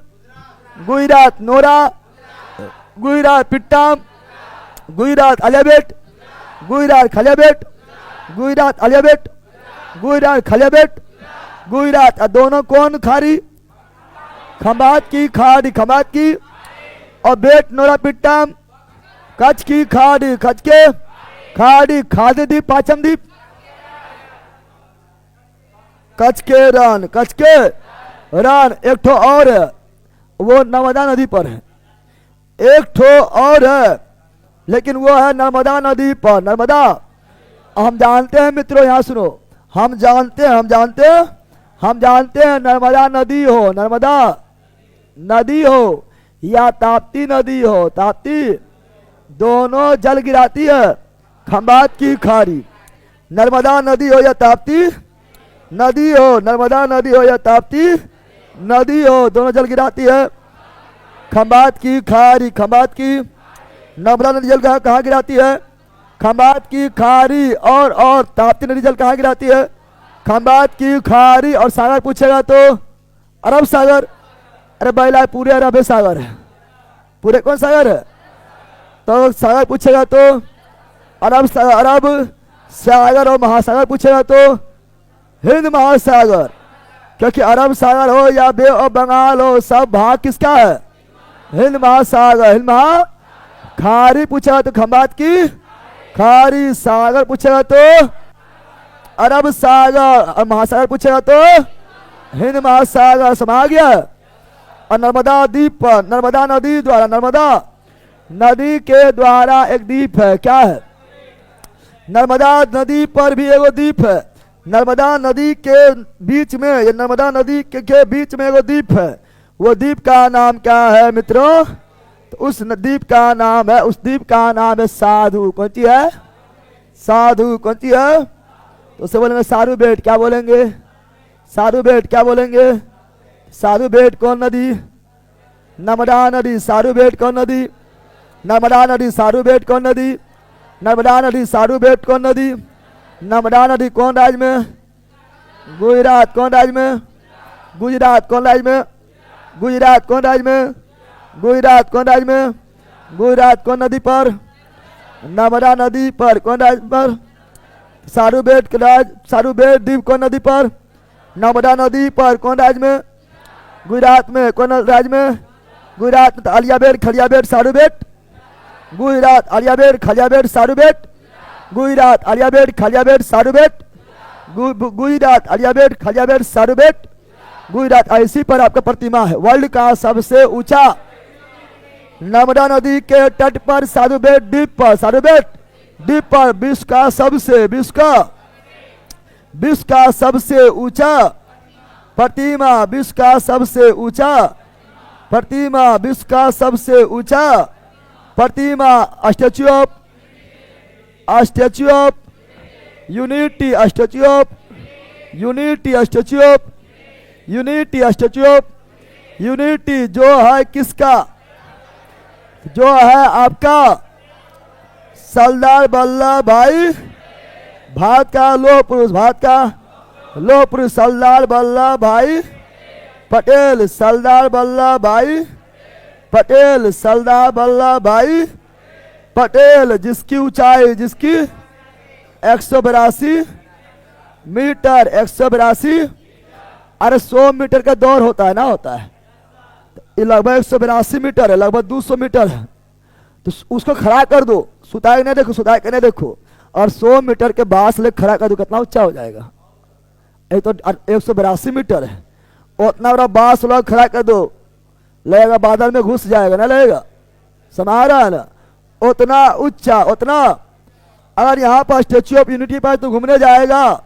गुजरात। नोरा गुजरात। पिट्टाम गुजरात। अलियाबेट गुजरात। खलियाबेट गुजरात। अलियाबेट गुजरात। खलियाबेट गुजरात। दोनों कौन खारी? खंभात की खाड़ी, खंभात की। और बेट नोरा पिट्टाम कच्छ की खाड़ी, कच्छ के खाड़ी। खादी द्वीप पाचम द्वीप कच्छ के रण, कच्छ के रण। एक ठो और है, वो नर्मदा नदी पर है। एक ठो और है लेकिन वो है नर्मदा नदी पर। नर्मदा हम जानते हैं मित्रों, यहाँ सुनो, हम जानते हैं नर्मदा नदी हो, नर्मदा नदी हो या ताप्ती नदी हो, ताप्ती दोनों जल गिराती है खंभात की खाड़ी। नर्मदा नदी हो या ताप्ती नदी हो, नर्मदा नदी हो या ताप्ती नदी हो, दोनों जल गिराती है खंभात की खाड़ी। खंभात की नर्मदा नदी जल कहाँ गिराती है? खंभात की खाड़ी। और ताप्ती नदी जल कहाँ गिराती है? खंभात की खाड़ी। और सागर पूछेगा तो अरब सागर। अरे बैला पूरे अरब सागर है, पूरे कौन सागर है? तो सागर पूछेगा तो अरब सागर, अरब सागर। और महासागर पूछेगा तो हिंद महासागर, क्योंकि अरब सागर हो या बे ऑफ बंगाल हो, सब भाग किसका है? हिंद महासागर। हिंद महा खाड़ी पूछेगा तो खंभात की खाड़ी। सागर पूछेगा तो अरब सागर। और महासागर पूछेगा तो हिंद महासागर। समा गया। और नर्मदा द्वीप पर, नर्मदा नदी द्वारा, नर्मदा नदी के द्वारा एक द्वीप है। क्या है? नर्मदा नदी पर भी एगो द्वीप है। नर्मदा नदी के बीच में, ये नर्मदा नदी के बीच में एगो द्वीप है। वो द्वीप का नाम क्या है मित्रों? तो उस द्वीप का नाम है, उस द्वीप का नाम है साधु। कौन सी है? साधु। कौन सी है? तो उसे बोलेंगे साधु बेट। क्या बोलेंगे? साधु बेट। क्या बोलेंगे? साधु बेट कौन नदी? नर्मदा नदी। साधु बेट कौन नदी? नर्मदा नदी। साधु बेट कौन नदी? नर्मदा नदी। साधु बेट कौन नदी? नर्मदा नदी। कौन राज्य में? गुजरात। कौन राज्य में? गुजरात। कौन राज्य में? गुजरात। कौन राज्य में? गुजरात। कौन राज्य में? गुजरात। कौन नदी पर? नर्मदा नदी पर। कौन राज्य पर? साधु बेट साधु बेट द्वीप कौन नदी पर? नर्मदा नदी पर। कौन राज्य में? गुजरात में। कौन राज्य में? गुजरात में। अलियाबेट खलियाबेट साधु बेट गुजरात। अलियाबेट खलियाबेट साधु बेट गुजरात। अलियाबेट खलियाबेट साधु बेट गुजरात। अलियाबेट खलियाबेट साधु बेट गुजरात। ऐसी पर आपका प्रतिमा है। वर्ल्ड का सबसे ऊंचा नर्मदा नदी के तट पर साधु बेट द्वीप पर, साधु बेट द्वीप पर विश्व का सबसे ऊंचा प्रतिमा, विश्व का सबसे ऊंचा प्रतिमा, विश्व का सबसे ऊंचा प्रतिमा। Statue of unity, statue of unity, statue of unity, statue of unity. जो है किसका? जो है आपका सरदार वल्लभ भाई, भारत का लौह पुरुष, भारत का लौह पुरुष सरदार वल्लभ भाई पटेल। सरदार वल्लभ भाई पटेल, सरदार वल्लभ भाई पटेल। जिसकी ऊंचाई, जिसकी 182 मीटर, 182। अरे 100 मीटर का दौड़ होता है ना, होता है। ये लगभग 182 मीटर है, लगभग 200 मीटर है। तो उसको खड़ा कर दो, सुता के नहीं देखो, सुता के नहीं देखो। और 100 मीटर के बांस ले खड़ा कर दो, कितना ऊंचा हो जाएगा? ये तो 182 मीटर है। उतना बड़ा बांस लोग खड़ा कर दो, लगेगा बादल में घुस जाएगा ना, लगेगा। समझ रहा है ना? उतना ऊंचा, उतना। अगर यहाँ पर स्टेच्यू ऑफ यूनिटी पर तो घूमने जाएगा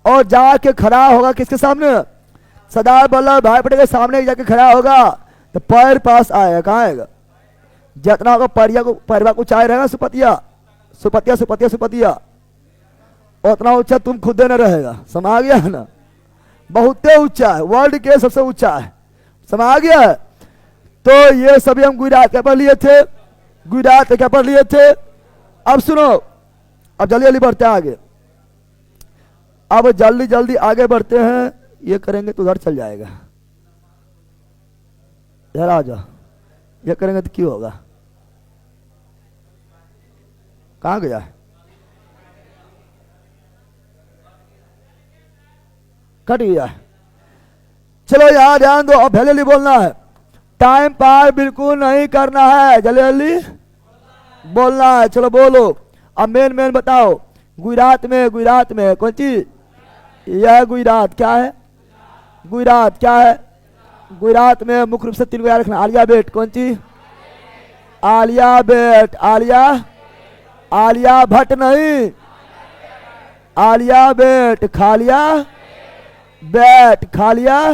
और जाके खड़ा होगा किसके सामने? सरदार वल्लभ भाई पटेल के सामने जाके खड़ा होगा तो पैर पास आएगा। कहाँ आएगा? जितना होगा परिवा को ऊंचाई रहेगा, सुपतिया उतना ऊंचा तुम खुद न रहेगा। समझ गया है ना? बहुत ऊंचा है, वर्ल्ड के सबसे ऊंचा है। समझ गया है? तो ये सभी हम गुजरात के पढ़ लिए थे, गुजरात के पढ़ लिए थे। अब सुनो, अब जल्दी जल्दी बढ़ते हैं आगे। अब जल्दी जल्दी आगे बढ़ते हैं। ये करेंगे तो उधर चल जाएगा, इधर आ जाओ। ये करेंगे तो क्यों होगा? कहाँ गया है? कट गया है। चलो यहाँ ध्यान दो, अब जल्दी बोलना है। टाइम पार बिल्कुल नहीं करना है, जल्दी जल्दी बोलना है। चलो बोलो। अब मेन मेन बताओ। गुजरात में कौन चीज? यह गुजरात क्या है? गुजरात क्या है? गुजरात में मुख्य रूप से 3 को याद रखना। आलिया बेट कौन चीज? आलिया बेट। आलिया भट्ट नहीं, आलिया बेट। खालिया बेट, खालिया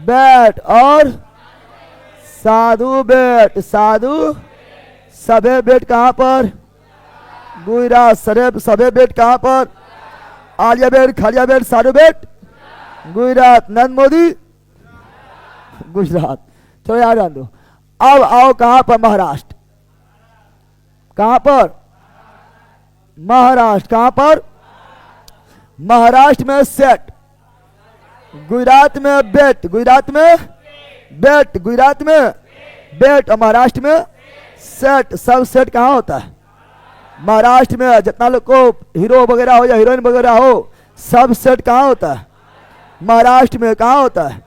बेट। और साधु बेट, साधु सबे बेट कहाँ पर? गुजरात। सबे बेट कहाँ पर? आलिया बेट, खालिया बेट, साधु बेट गुजरात। नरेंद्र मोदी गुजरात। चलो याद जान दो। अब आओ कहाँ पर? महाराष्ट्र। कहाँ पर? महाराष्ट्र। कहाँ पर? महाराष्ट्र में सेट, गुजरात में बेट, गुजरात में बेट, गुजरात में बेट और महाराष्ट्र में सेट। सब सेट कहाँ होता है? महाराष्ट्र में। जितना लोग को हीरो वगैरह हो या हीरोइन वगैरह हो, सब सेट कहाँ होता है? महाराष्ट्र में। कहाँ होता है?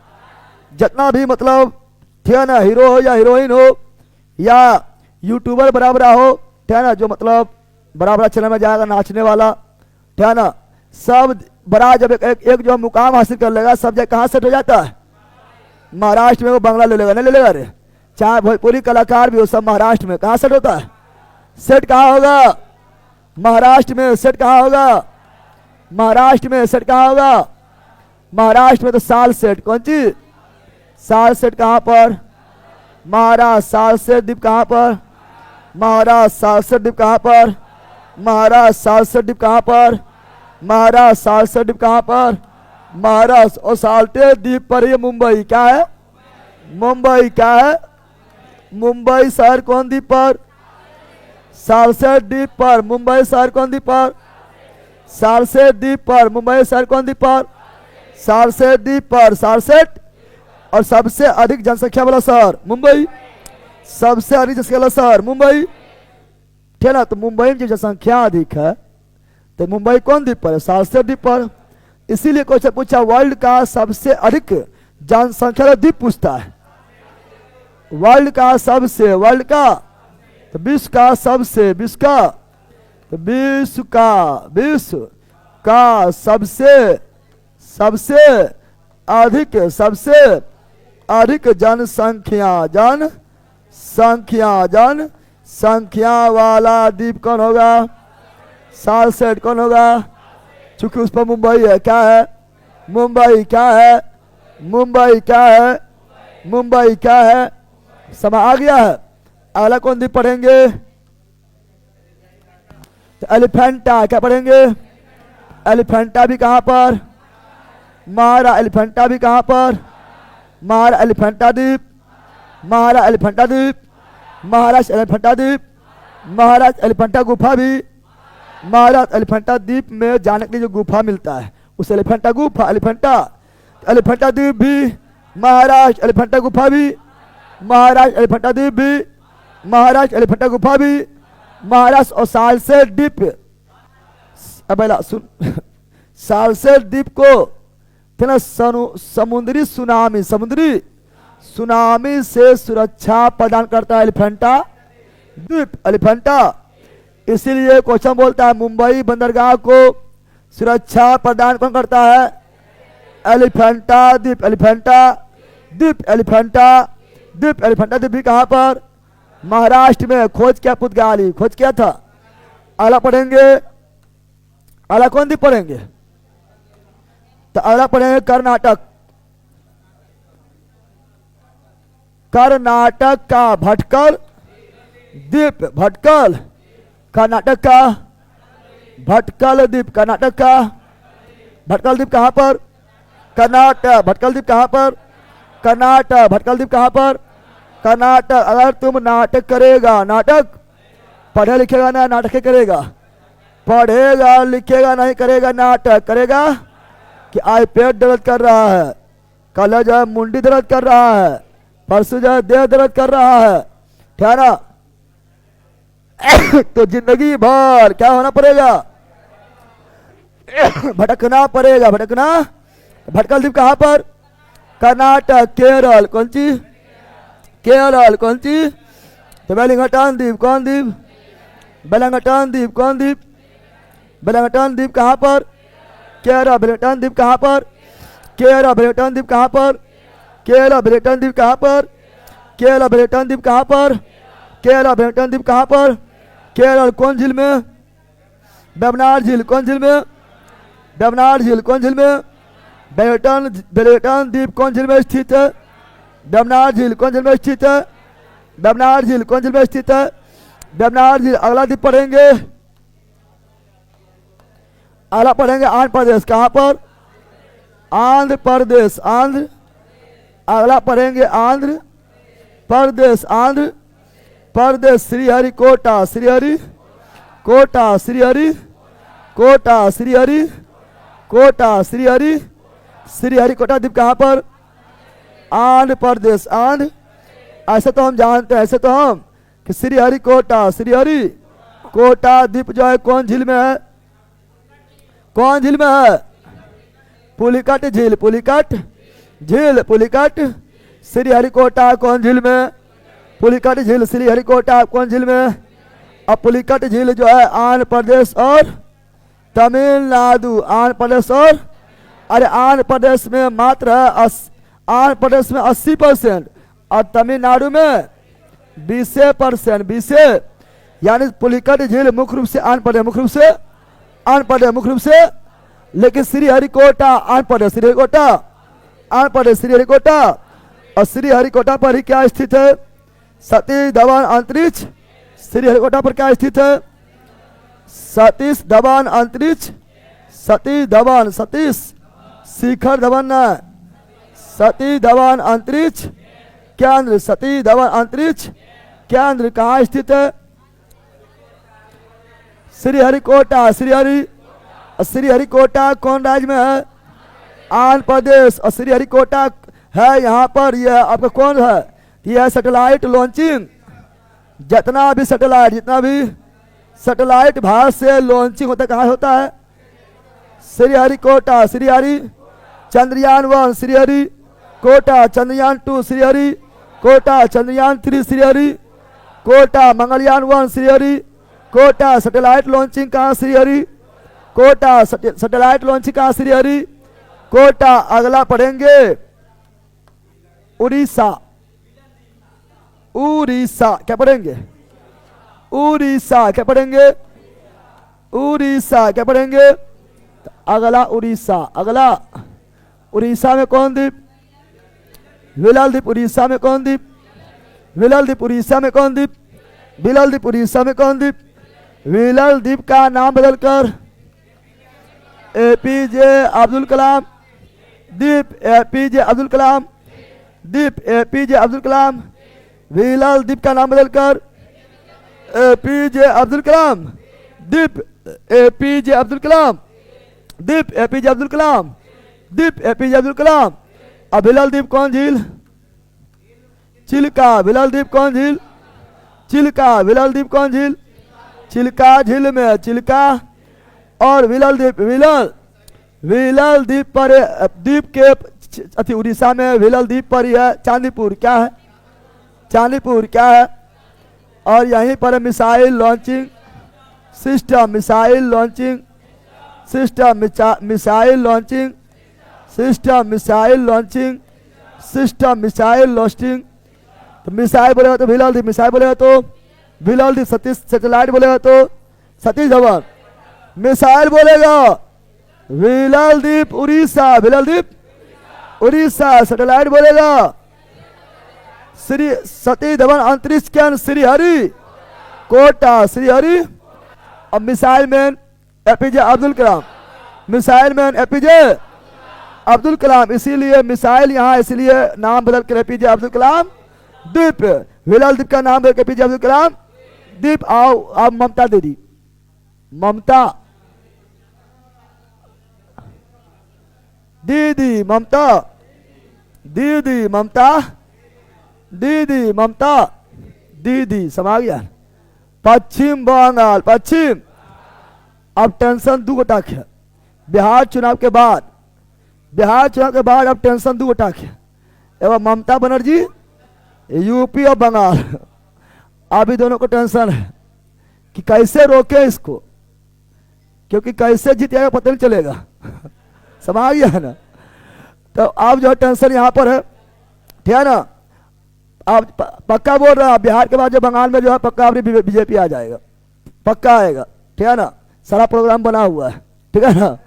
जितना भी मतलब ठीक है ना, हीरो हो या हीरोइन हो या यूट्यूबर बराबर हो, ठीक है ना, जो मतलब बराबर चैनल में जाएगा नाचने वाला, ठीक है ना, सब बड़ा जब एक जो मुकाम हासिल कर लेगा, सब जगह कहाँ सेट हो जाता है? महाराष्ट्र में। वो बंगला ले लेगा, नहीं ले लेगा रे? चाहे भोजपुरी कलाकार भी हो, सब महाराष्ट्र में। कहाँ सेट होता है? सेट कहाँ होगा? महाराष्ट्र में। सेट कहाँ होगा? महाराष्ट्र में। सेट कहाँ होगा? महाराष्ट्र में। तो साल सेट कौन चीज? साल सेट कहाँ पर? महाराष्ट्र। साल सेट द्वीप कहाँ पर? महाराष्ट्र। साल सेट द्वीप कहाँ पर? महाराष्ट्र। साल सेट द्वीप कहाँ पर? महाराष्ट्र। साल सेट द्वीप कहाँ पर? महाराष्ट्र। और साल्टे द्वीप पर ये मुंबई क्या है? मुंबई क्या है? मुंबई शहर कौन द्वीप पर? सालसेट द्वीप पर। मुंबई शहर कौन द्वीप पर? सालसेट द्वीप पर। मुंबई शहर कौन द्वीप पर? सालसेट द्वीप पर। सालसेट। और सबसे अधिक जनसंख्या वाला शहर मुंबई। सबसे अधिक जनसंख्या वाला शहर मुंबई, ठीक है। तो मुंबई में जो जनसंख्या अधिक है, तो मुंबई कौन द्वीप पर है? सालसेट द्वीप पर। इसीलिए क्वेश्चन पूछा वर्ल्ड का सबसे अधिक जनसंख्या वाला द्वीप पूछता है। वर्ल्ड का सबसे, वर्ल्ड का तो विश्व का सबसे, विश्व का तो विश्व का सबसे अधिक जनसंख्या वाला द्वीप कौन होगा? सालसेट। कौन होगा? चूंकि उस पर मुंबई है। क्या है? मुंबई। क्या है? मुंबई। क्या है? मुंबई। क्या है? समय आ गया है। अगला कौन द्वीप पढ़ेंगे? तो एलिफेंटा। क्या पढ़ेंगे? एलिफेंटा भी कहां पर? महारा। एलिफेंटा भी कहां पर? महारा। एलिफेंटा द्वीप। महारा। एलिफेंटा द्वीप। महाराष्ट्र। एलिफेंटा द्वीप। महाराष्ट्र। एलिफेंटा गुफा भी। महाराष्ट्र। एलिफेंटा द्वीप में जाने के लिए जो गुफा मिलता है उस एलिफेंटा गुफा। एलिफेंटा द्वीप भी। महाराष्ट्र। एलिफेंटा गुफा भी। महाराष्ट्र। एलिफेंटा द्वीप भी। महाराष्ट्र। एलिफेंटा गुफा भी। महाराष्ट्र। और सालसेट द्वीप। अब सुन, सालसेट द्वीप को समुद्री सुनामी से सुरक्षा प्रदान करता है एलिफेंटा द्वीप। एलिफेंटा। इसीलिए क्वेश्चन बोलता है मुंबई बंदरगाह को सुरक्षा प्रदान कौन करता है? एलिफेंटा द्वीप। एलिफेंटा द्वीप। एलिफेंटा द्वीप। एलिफेंटा द्वीप भी कहां पर? महाराष्ट्र में। खोज क्या? पुर्तगाली खोज किया था। अगला पढ़ेंगे, अगला कौन द्वीप पढ़ेंगे? तो अगला पढ़ेंगे कर्नाटक। कर्नाटक का भटकल द्वीप। भटकल। कर्नाटक का भटकल द्वीप। कर्नाटक का भटकल द्वीप कहां पर? कर्नाटक। भटकल द्वीप कहां पर? कर्नाटक। भटकल द्वीप कहां पर? कर्नाटक। अगर तुम नाटक करेगा, नाटक पढ़े लिखेगा ना, नाटक करेगा, पढ़ेगा लिखेगा नहीं करेगा नाटक करेगा। कि आज पेट दर्द कर रहा है, कल जो है मुंडी दर्द कर रहा है, परसों जो है देह दर्द कर रहा है, ठीक है ना। तो जिंदगी भर क्या होना पड़ेगा, भटकना पड़ेगा, भटकना। भटकल द्वीप कहाँ पर, कर्नाटक, केरल, कौन सी, केरल, कौन सी, तो वेलिंगटन द्वीप, कौन द्वीप, वेलिंगटन द्वीप, कौन द्वीप, वेलिंगटन द्वीप कहाँ पर, केरल। वेलिंगटन द्वीप कहाँ पर, केरल। वेलिंगटन द्वीप कहाँ पर, केरल। वेलिंगटन द्वीप कहाँ पर, केरल। वेलिंगटन द्वीप कहाँ पर, केरल। वेलिंगटन द्वीप कहाँ पर, केरल। कौन झील में, वेम्बनाड झील, कौन झील में, वेम्बनाड झील, कौन झील में, वेलिंगटन द्वीप कौन झील में स्थित है, वेम्बनाड झील कौन झील में स्थित है, वेम्बनाड झील कौन झील में स्थित है, वेम्बनाड झील। अगला द्वीप पढ़ेंगे, अगला पढ़ेंगे आंध्र प्रदेश, कहाँ पर, आंध्र प्रदेश, आंध्र। अगला पढ़ेंगे आंध्र प्रदेश, आंध्र प्रदेश। श्रीहरिकोटा, श्रीहरिकोटा, श्रीहरिकोटा, श्रीहरिकोटा, श्रीहरिकोटा द्वीप कहाँ पर, आंध्र प्रदेश, आंध्र। ऐसे तो हम जानते हैं, ऐसे तो हम कि श्रीहरिकोटा, श्रीहरिकोटा द्वीप जो है कौन झील में है, कौन झील में है, पुलिकट झील, पुलिकट झील, पुलिकट। श्रीहरिकोटा कौन झील में, पुलिकट झील। श्रीहरिकोटा कौन झील में, अब पुलिकट झील जो है आंध्र प्रदेश और तमिलनाडु, आंध्र प्रदेश और, अरे आंध्र प्रदेश में मात्र आंध्र प्रदेश में 80% और तमिलनाडु में 20%, 20। यानी पुलिकट झील मुख्य रूप से आंध्र प्रदेश, मुख्य रूप से आंध्र प्रदेश, मुख्य रूप से। लेकिन श्रीहरिकोटा आंध्र प्रदेश, श्रीहरिकोटा आंध्र प्रदेश, श्रीहरिकोटा। और श्रीहरिकोटा पर ही क्या स्थित है, सतीश धवन अंतरिक्ष। श्रीहरिकोटा पर क्या स्थित है, सतीश धवन अंतरिक्ष, सतीश धवन, सतीश शिखर धवन न, सतीश धवन अंतरिक्ष केंद्र, सतीश धवन अंतरिक्ष केंद्र कहाँ स्थित है, श्रीहरिकोटा। श्रीहरिकोटा कौन राज्य में है, आंध्र प्रदेश। और श्रीहरिकोटा है यहाँ पर, यह आपका कौन है, यह सैटेलाइट लॉन्चिंग। जितना भी सैटेलाइट, जितना भी सैटेलाइट भारत से लॉन्चिंग होता है, कहाँ होता है, श्रीहरिकोटा। श्रीहरि चंद्रयान 1 श्रीहरिकोटा, चंद्रयान 2 श्रीहरिकोटा, चंद्रयान 3 श्रीहरिकोटा, मंगलयान 1 श्रीहरिकोटा। सैटेलाइट लॉन्चिंग कहाँ, श्रीहरिकोटा। सैटेलाइट लॉन्चिंग कहाँ, श्रीहरिकोटा। अगला पढ़ेंगे उड़ीसा, उड़ीसा क्या पढ़ेंगे, उड़ीसा क्या पढ़ेंगे, उड़ीसा क्या पढ़ेंगे। अगला उड़ीसा, अगला उड़ीसा में कौन द्वीप, विलल द्वीप। उड़ीसा में कौन द्वीप, विलल द्वीप। उड़ीसा में कौन द्वीप, विलल द्वीप। उड़ीसा में कौन द्वीप, विलल द्वीप का नाम बदलकर एपीजे अब्दुल कलाम द्वीप, एपीजे अब्दुल कलाम द्वीप, एपीजे अब्दुल कलाम। विलल द्वीप का नाम बदलकर एपीजे अब्दुल कलाम द्वीप, एपीजे अब्दुल कलाम द्वीप, एपीजे अब्दुल कलाम द्वीप, एपीजे अब्दुल कलाम। अब विलल द्वीप कौन झील, चिल्का। विलल द्वीप कौन झील, चिल्का। विलल द्वीप कौन झील, चिल्का झील में, चिल्का। और विलल द्वीप, विलल द्वीप पर द्वीप के उड़ीसा में विलल द्वीप पर यह चांदीपुर क्या है, चांदीपुर क्या है। और यहीं पर missile launching system, missile launching system, missile launching system, missile launching system, missile launching. तो मिसाइल बोलेगा तो विलल द्वीप, मिसाइल बोलेगा तो विलल द्वीप। सतीश सैटेलाइट बोलेगा तो सतीश धवन। मिसाइल बोलेगा विलल द्वीप उड़ीसा, विलल द्वीप उड़ीसा। सैटेलाइट बोलेगा श्री सतीश धवन अंतरिक्ष केंद्र श्रीहरिकोटा, श्रीहरि। अब missile man APJ Abdul Kalam, missile man APJ Abdul Kalam. इसीलिए मिसाइल यहाँ, इसलिए नाम बदल कर एपीजे अब्दुल कलाम द्वीप। हिलाल द्वीप का नाम है पीजे अब्दुल कलाम द्वीप। आओ आप ममता दीदी, ममता दीदी, ममता दीदी, ममता दीदी, ममता दीदी, समा गया। पश्चिम बंगाल, पश्चिम। अब टेंशन दो गोटा है बिहार चुनाव के बाद, बिहार चुनाव के बाद अब टेंशन दो गोटा है एवं ममता बनर्जी यूपी और बंगाल। अभी दोनों को टेंशन है कि कैसे रोके इसको, क्योंकि कैसे जीत जाएगा पता नहीं चलेगा। समझ गया है ना। तो अब जो टेंशन यहाँ पर है, ठीक है ना। आप पक्का बोल रहा बिहार के बाद जो बंगाल में जो है पक्का अपनी बीजेपी आ जाएगा, पक्का आएगा, ठीक है ना। सारा प्रोग्राम बना हुआ है, ठीक है ना।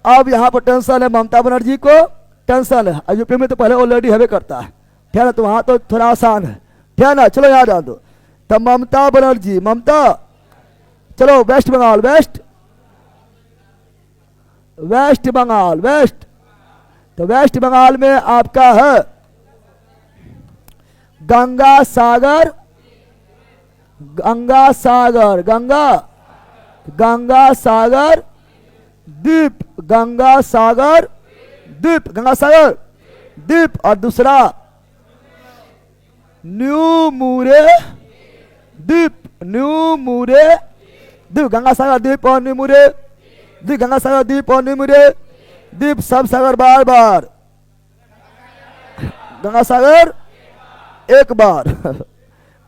अब यहाँ पर टेंशन है ममता बनर्जी को, टेंशन है। यूपी में तो पहले ऑलरेडी हवे करता है, ठीक है ना, तो वहाँ तो थोड़ा आसान है, ठीक है ना। चलो यहाँ डाल दो तो ममता बनर्जी, ममता। चलो West Bengal, West, West Bengal, West. तो वेस्ट बंगाल में आपका है गंगा सागर, गंगा सागर, गंगा, गंगा सागर द्वीप, गंगा सागर द्वीप, गंगा सागर द्वीप। और दूसरा न्यू मुरे द्वीप, न्यू मुरे द्वीप, गंगा सागर द्वीप और न्यू मुरे द्वीप, गंगा सागर द्वीप और न्यू मुरे द्वीप। सब सागर बार बार, गंगा सागर एक बार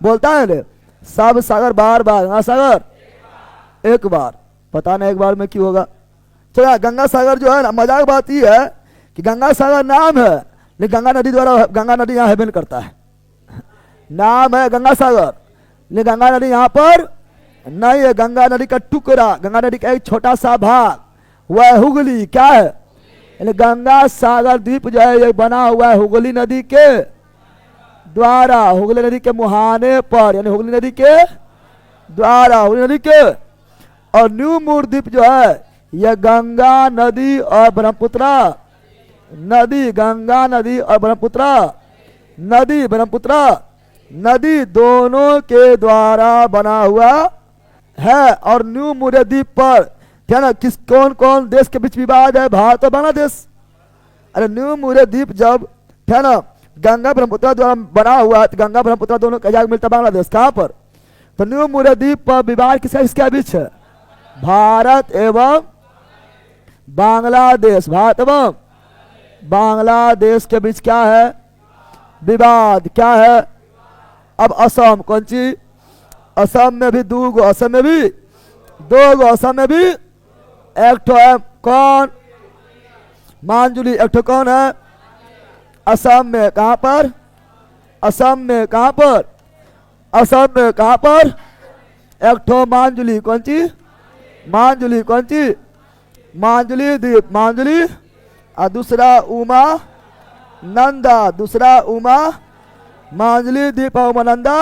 बोलता है ना, सब सागर बार बार, गंगा सागर एक बार। पता नहीं एक बार में क्यों होगा। चलो गंगा सागर जो है ना, मजाक बात ये है कि गंगा सागर नाम है लेकिन गंगा नदी द्वारा, गंगा नदी यहाँ हेबन करता है। नाम है गंगा सागर लेकिन गंगा नदी यहाँ पर नहीं है। गंगा नदी का टुकड़ा, गंगा नदी का एक छोटा सा भाग, वह हुगली क्या है, यानी गंगा सागर द्वीप जो है ये बना हुआ है हुगली नदी के द्वारा, हुगली नदी के मुहाने पर, यानी हुगली नदी के द्वारा, हुगली नदी के। और न्यू मूर द्वीप जो है यह गंगा नदी और ब्रह्मपुत्रा नदी, गंगा नदी और ब्रह्मपुत्रा नदी, ब्रह्मपुत्रा नदी दोनों के द्वारा बना हुआ है। और न्यू मूर द्वीप पर क्या ना, किस कौन कौन देश के बीच विवाद है, भारत और बांग्लादेश। अरे न्यू मूर द्वीप जब क्या ना गंगा ब्रह्मपुत्र द्वारा बना हुआ है, तो गंगा ब्रह्मपुत्र दोनों का जाग मिलता बांग्लादेश कहाँ पर, तो न्यू मूर द्वीप पर विवाद किसका किसके बीच है, भारत एवं बांग्लादेश, भारत एवं बांग्लादेश के बीच क्या है विवाद, क्या है। अब असम कौन सी, असम में भी दो गो, असम में भी दो गो, असम में भी एक ठो है कौन, मांजुली, एक ठो कौन है, असम में कहां पर, असम में कहां पर, असम में कहां पर, एक ठो मांजुली कौन सी, मांजुली कौन सी, मांजुली द्वीप, मांजुली। और दूसरा उमा नंदा, दूसरा उमा मांजुली द्वीप और उमानंदा।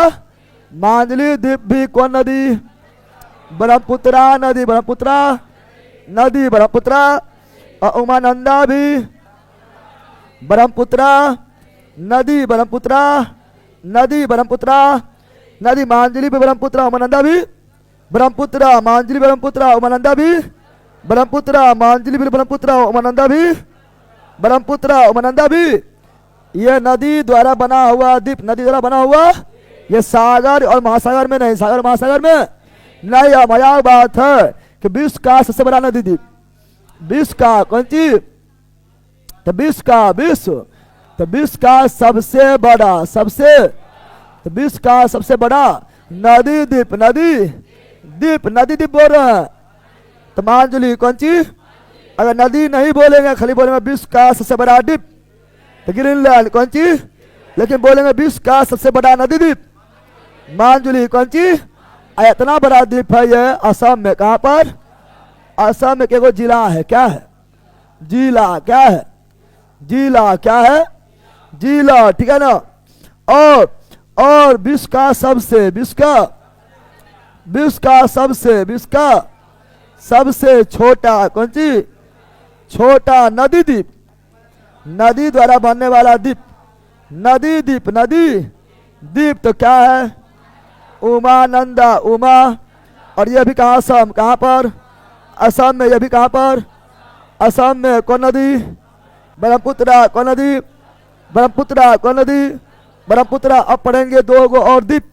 मांजुली द्वीप भी कौन नदी, ब्रह्मपुत्रा नदी, ब्रह्मपुत्रा नदी, ब्रह्मपुत्रा। और उमानंदा भी ब्रह्मपुत्रा नदी, ब्रह्मपुत्रा नदी, ब्रह्मपुत्रा नदी। मांजुली भी ब्रह्मपुत्रा, उमानंदा भी ब्रह्मपुत्रा, मांजुली ब्रह्मपुत्रा, उमानंदा भी ब्रह्मपुत्रा, मांजुली भी ब्रह्मपुत्रा, उमानंदा भी ब्रह्मपुत्रा, उमानंदा भी। ये नदी द्वारा बना हुआ द्वीप, नदी द्वारा बना हुआ, ये सागर और महासागर में नहीं, सागर महासागर में नहीं। मजाक बात है कि विश्व का सबसे बड़ा नदी द्वीप, विश्व का कौन सी, तो विश्व का, विश्व तो विश्व का सबसे बड़ा, सबसे तो विश्व का सबसे बड़ा नदी द्वीप, नदी द्वीप, नदी द्वीप बोल रहे हैं। तो मांजुली कौन सी, अगर नदी नहीं बोलेंगे खाली बोलेंगे विश्व का सबसे बड़ा द्वीप, तो ग्रीनलैंड कौन सी, लेकिन बोलेंगे विश्व का सबसे बड़ा नदी द्वीप मांजुली कौन सी। इतना बड़ा द्वीप है ये असम में, कहां पर, असम में केवल जिला है, क्या है, जिला, क्या है, जिला, क्या है, जिला, ठीक है ना। और विश्व का सबसे, विश्व का, विश्व का सबसे, विश्व का सबसे छोटा कौन सी, छोटा नदी द्वीप, नदी द्वारा बनने वाला द्वीप, नदी द्वीप, नदी द्वीप तो क्या है? उमानंदा, उमा। और ये भी कहाँ? असम। कहाँ पर? असम में। ये भी कहाँ पर? असम में। कौन नदी? ब्रह्मपुत्र। कौन नदी? ब्रह्मपुत्र। कौन नदी? ब्रह्मपुत्र। अब पढ़ेंगे दो गो और द्वीप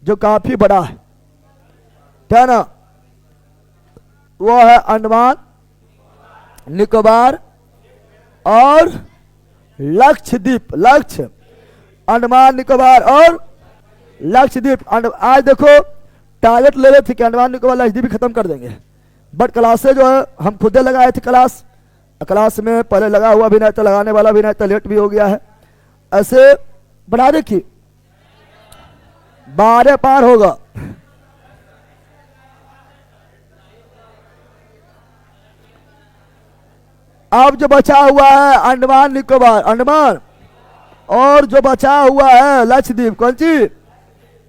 जो काफी बड़ा है, क्या ना? वो है अंडमान निकोबार और लक्षद्वीप। लक्ष्य, अंडमान निकोबार और लक्षद्वीप। आज देखो टारगेट ले रहे थे कि अंडमान निकोबार लक्षद्वीप भी खत्म कर देंगे, बट क्लास से जो है हम खुदे लगाए थे। क्लास में पहले लगा हुआ भी नहीं था, लगाने वाला भी नहीं था, लेट भी हो गया है। ऐसे बना देखिए 12 पार होगा। अब जो बचा हुआ है अंडमान निकोबार, अंडमान, और जो बचा हुआ है लक्षद्वीप, कौन सी?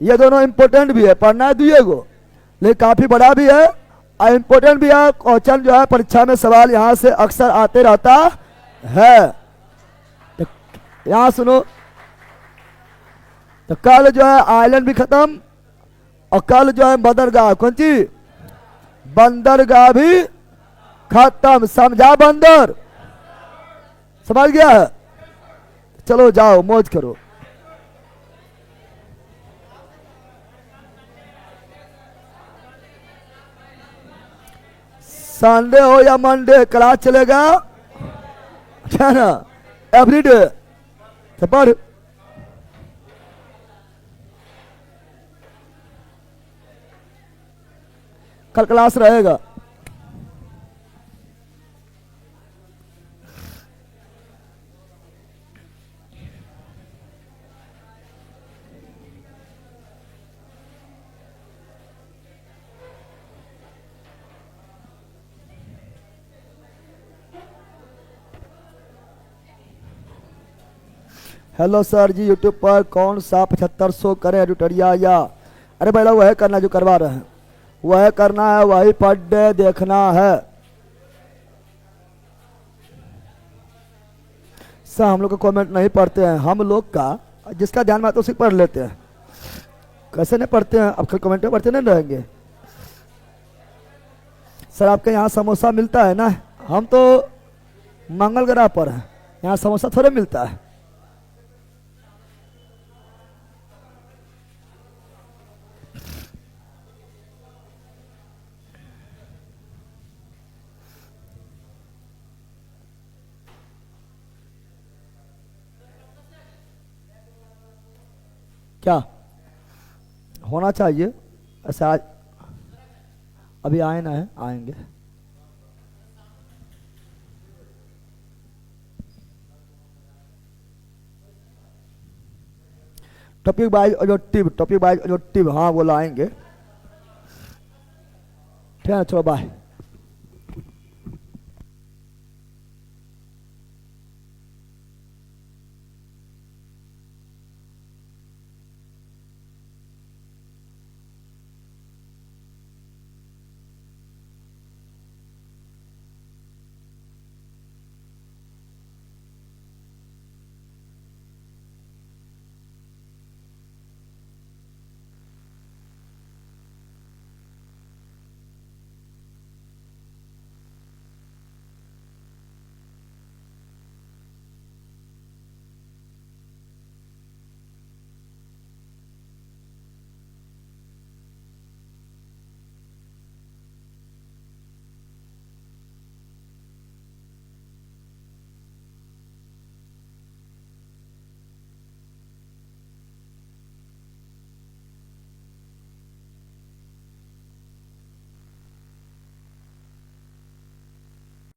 ये दोनों इंपोर्टेंट भी है, पढ़ना है दुए को, लेकिन काफी बड़ा भी है और इंपोर्टेंट भी है। क्वेश्चन जो है परीक्षा में सवाल यहाँ से अक्सर आते रहता है। तो यहाँ सुनो, तो कल जो है आइलैंड भी खत्म और कल जो है बंदरगाह, कौन सी? बंदरगाह भी खत्म। समझा? बंदर समझ गया है? चलो जाओ मौज करो। संडे हो या मंडे क्लास चलेगा, क्या ना? एवरीडे। तो पढ़। कल क्लास रहेगा। हेलो सर जी, यूट्यूब पर कौन सा 7500 करें एडिटोरिया या? अरे भाई वह करना जो करवा रहे हैं, वह करना है, वही पर डे देखना है। सर हम लोग का कमेंट नहीं पढ़ते हैं, हम लोग का जिसका ध्यान में आता है उसी पढ़ लेते हैं। कैसे नहीं पढ़ते हैं? अब कल कमेंट में पढ़ते नहीं रहेंगे। सर आपके यहाँ समोसा मिलता है ना? हम तो मंगल ग्रह पर हैं, यहाँ समोसा थोड़े मिलता है। क्या होना चाहिए ऐसा? आज अभी आए ना है, आएंगे। Topic wise objective, topic wise objective, हाँ वो लाएंगे। ठीक है, चलो बाय।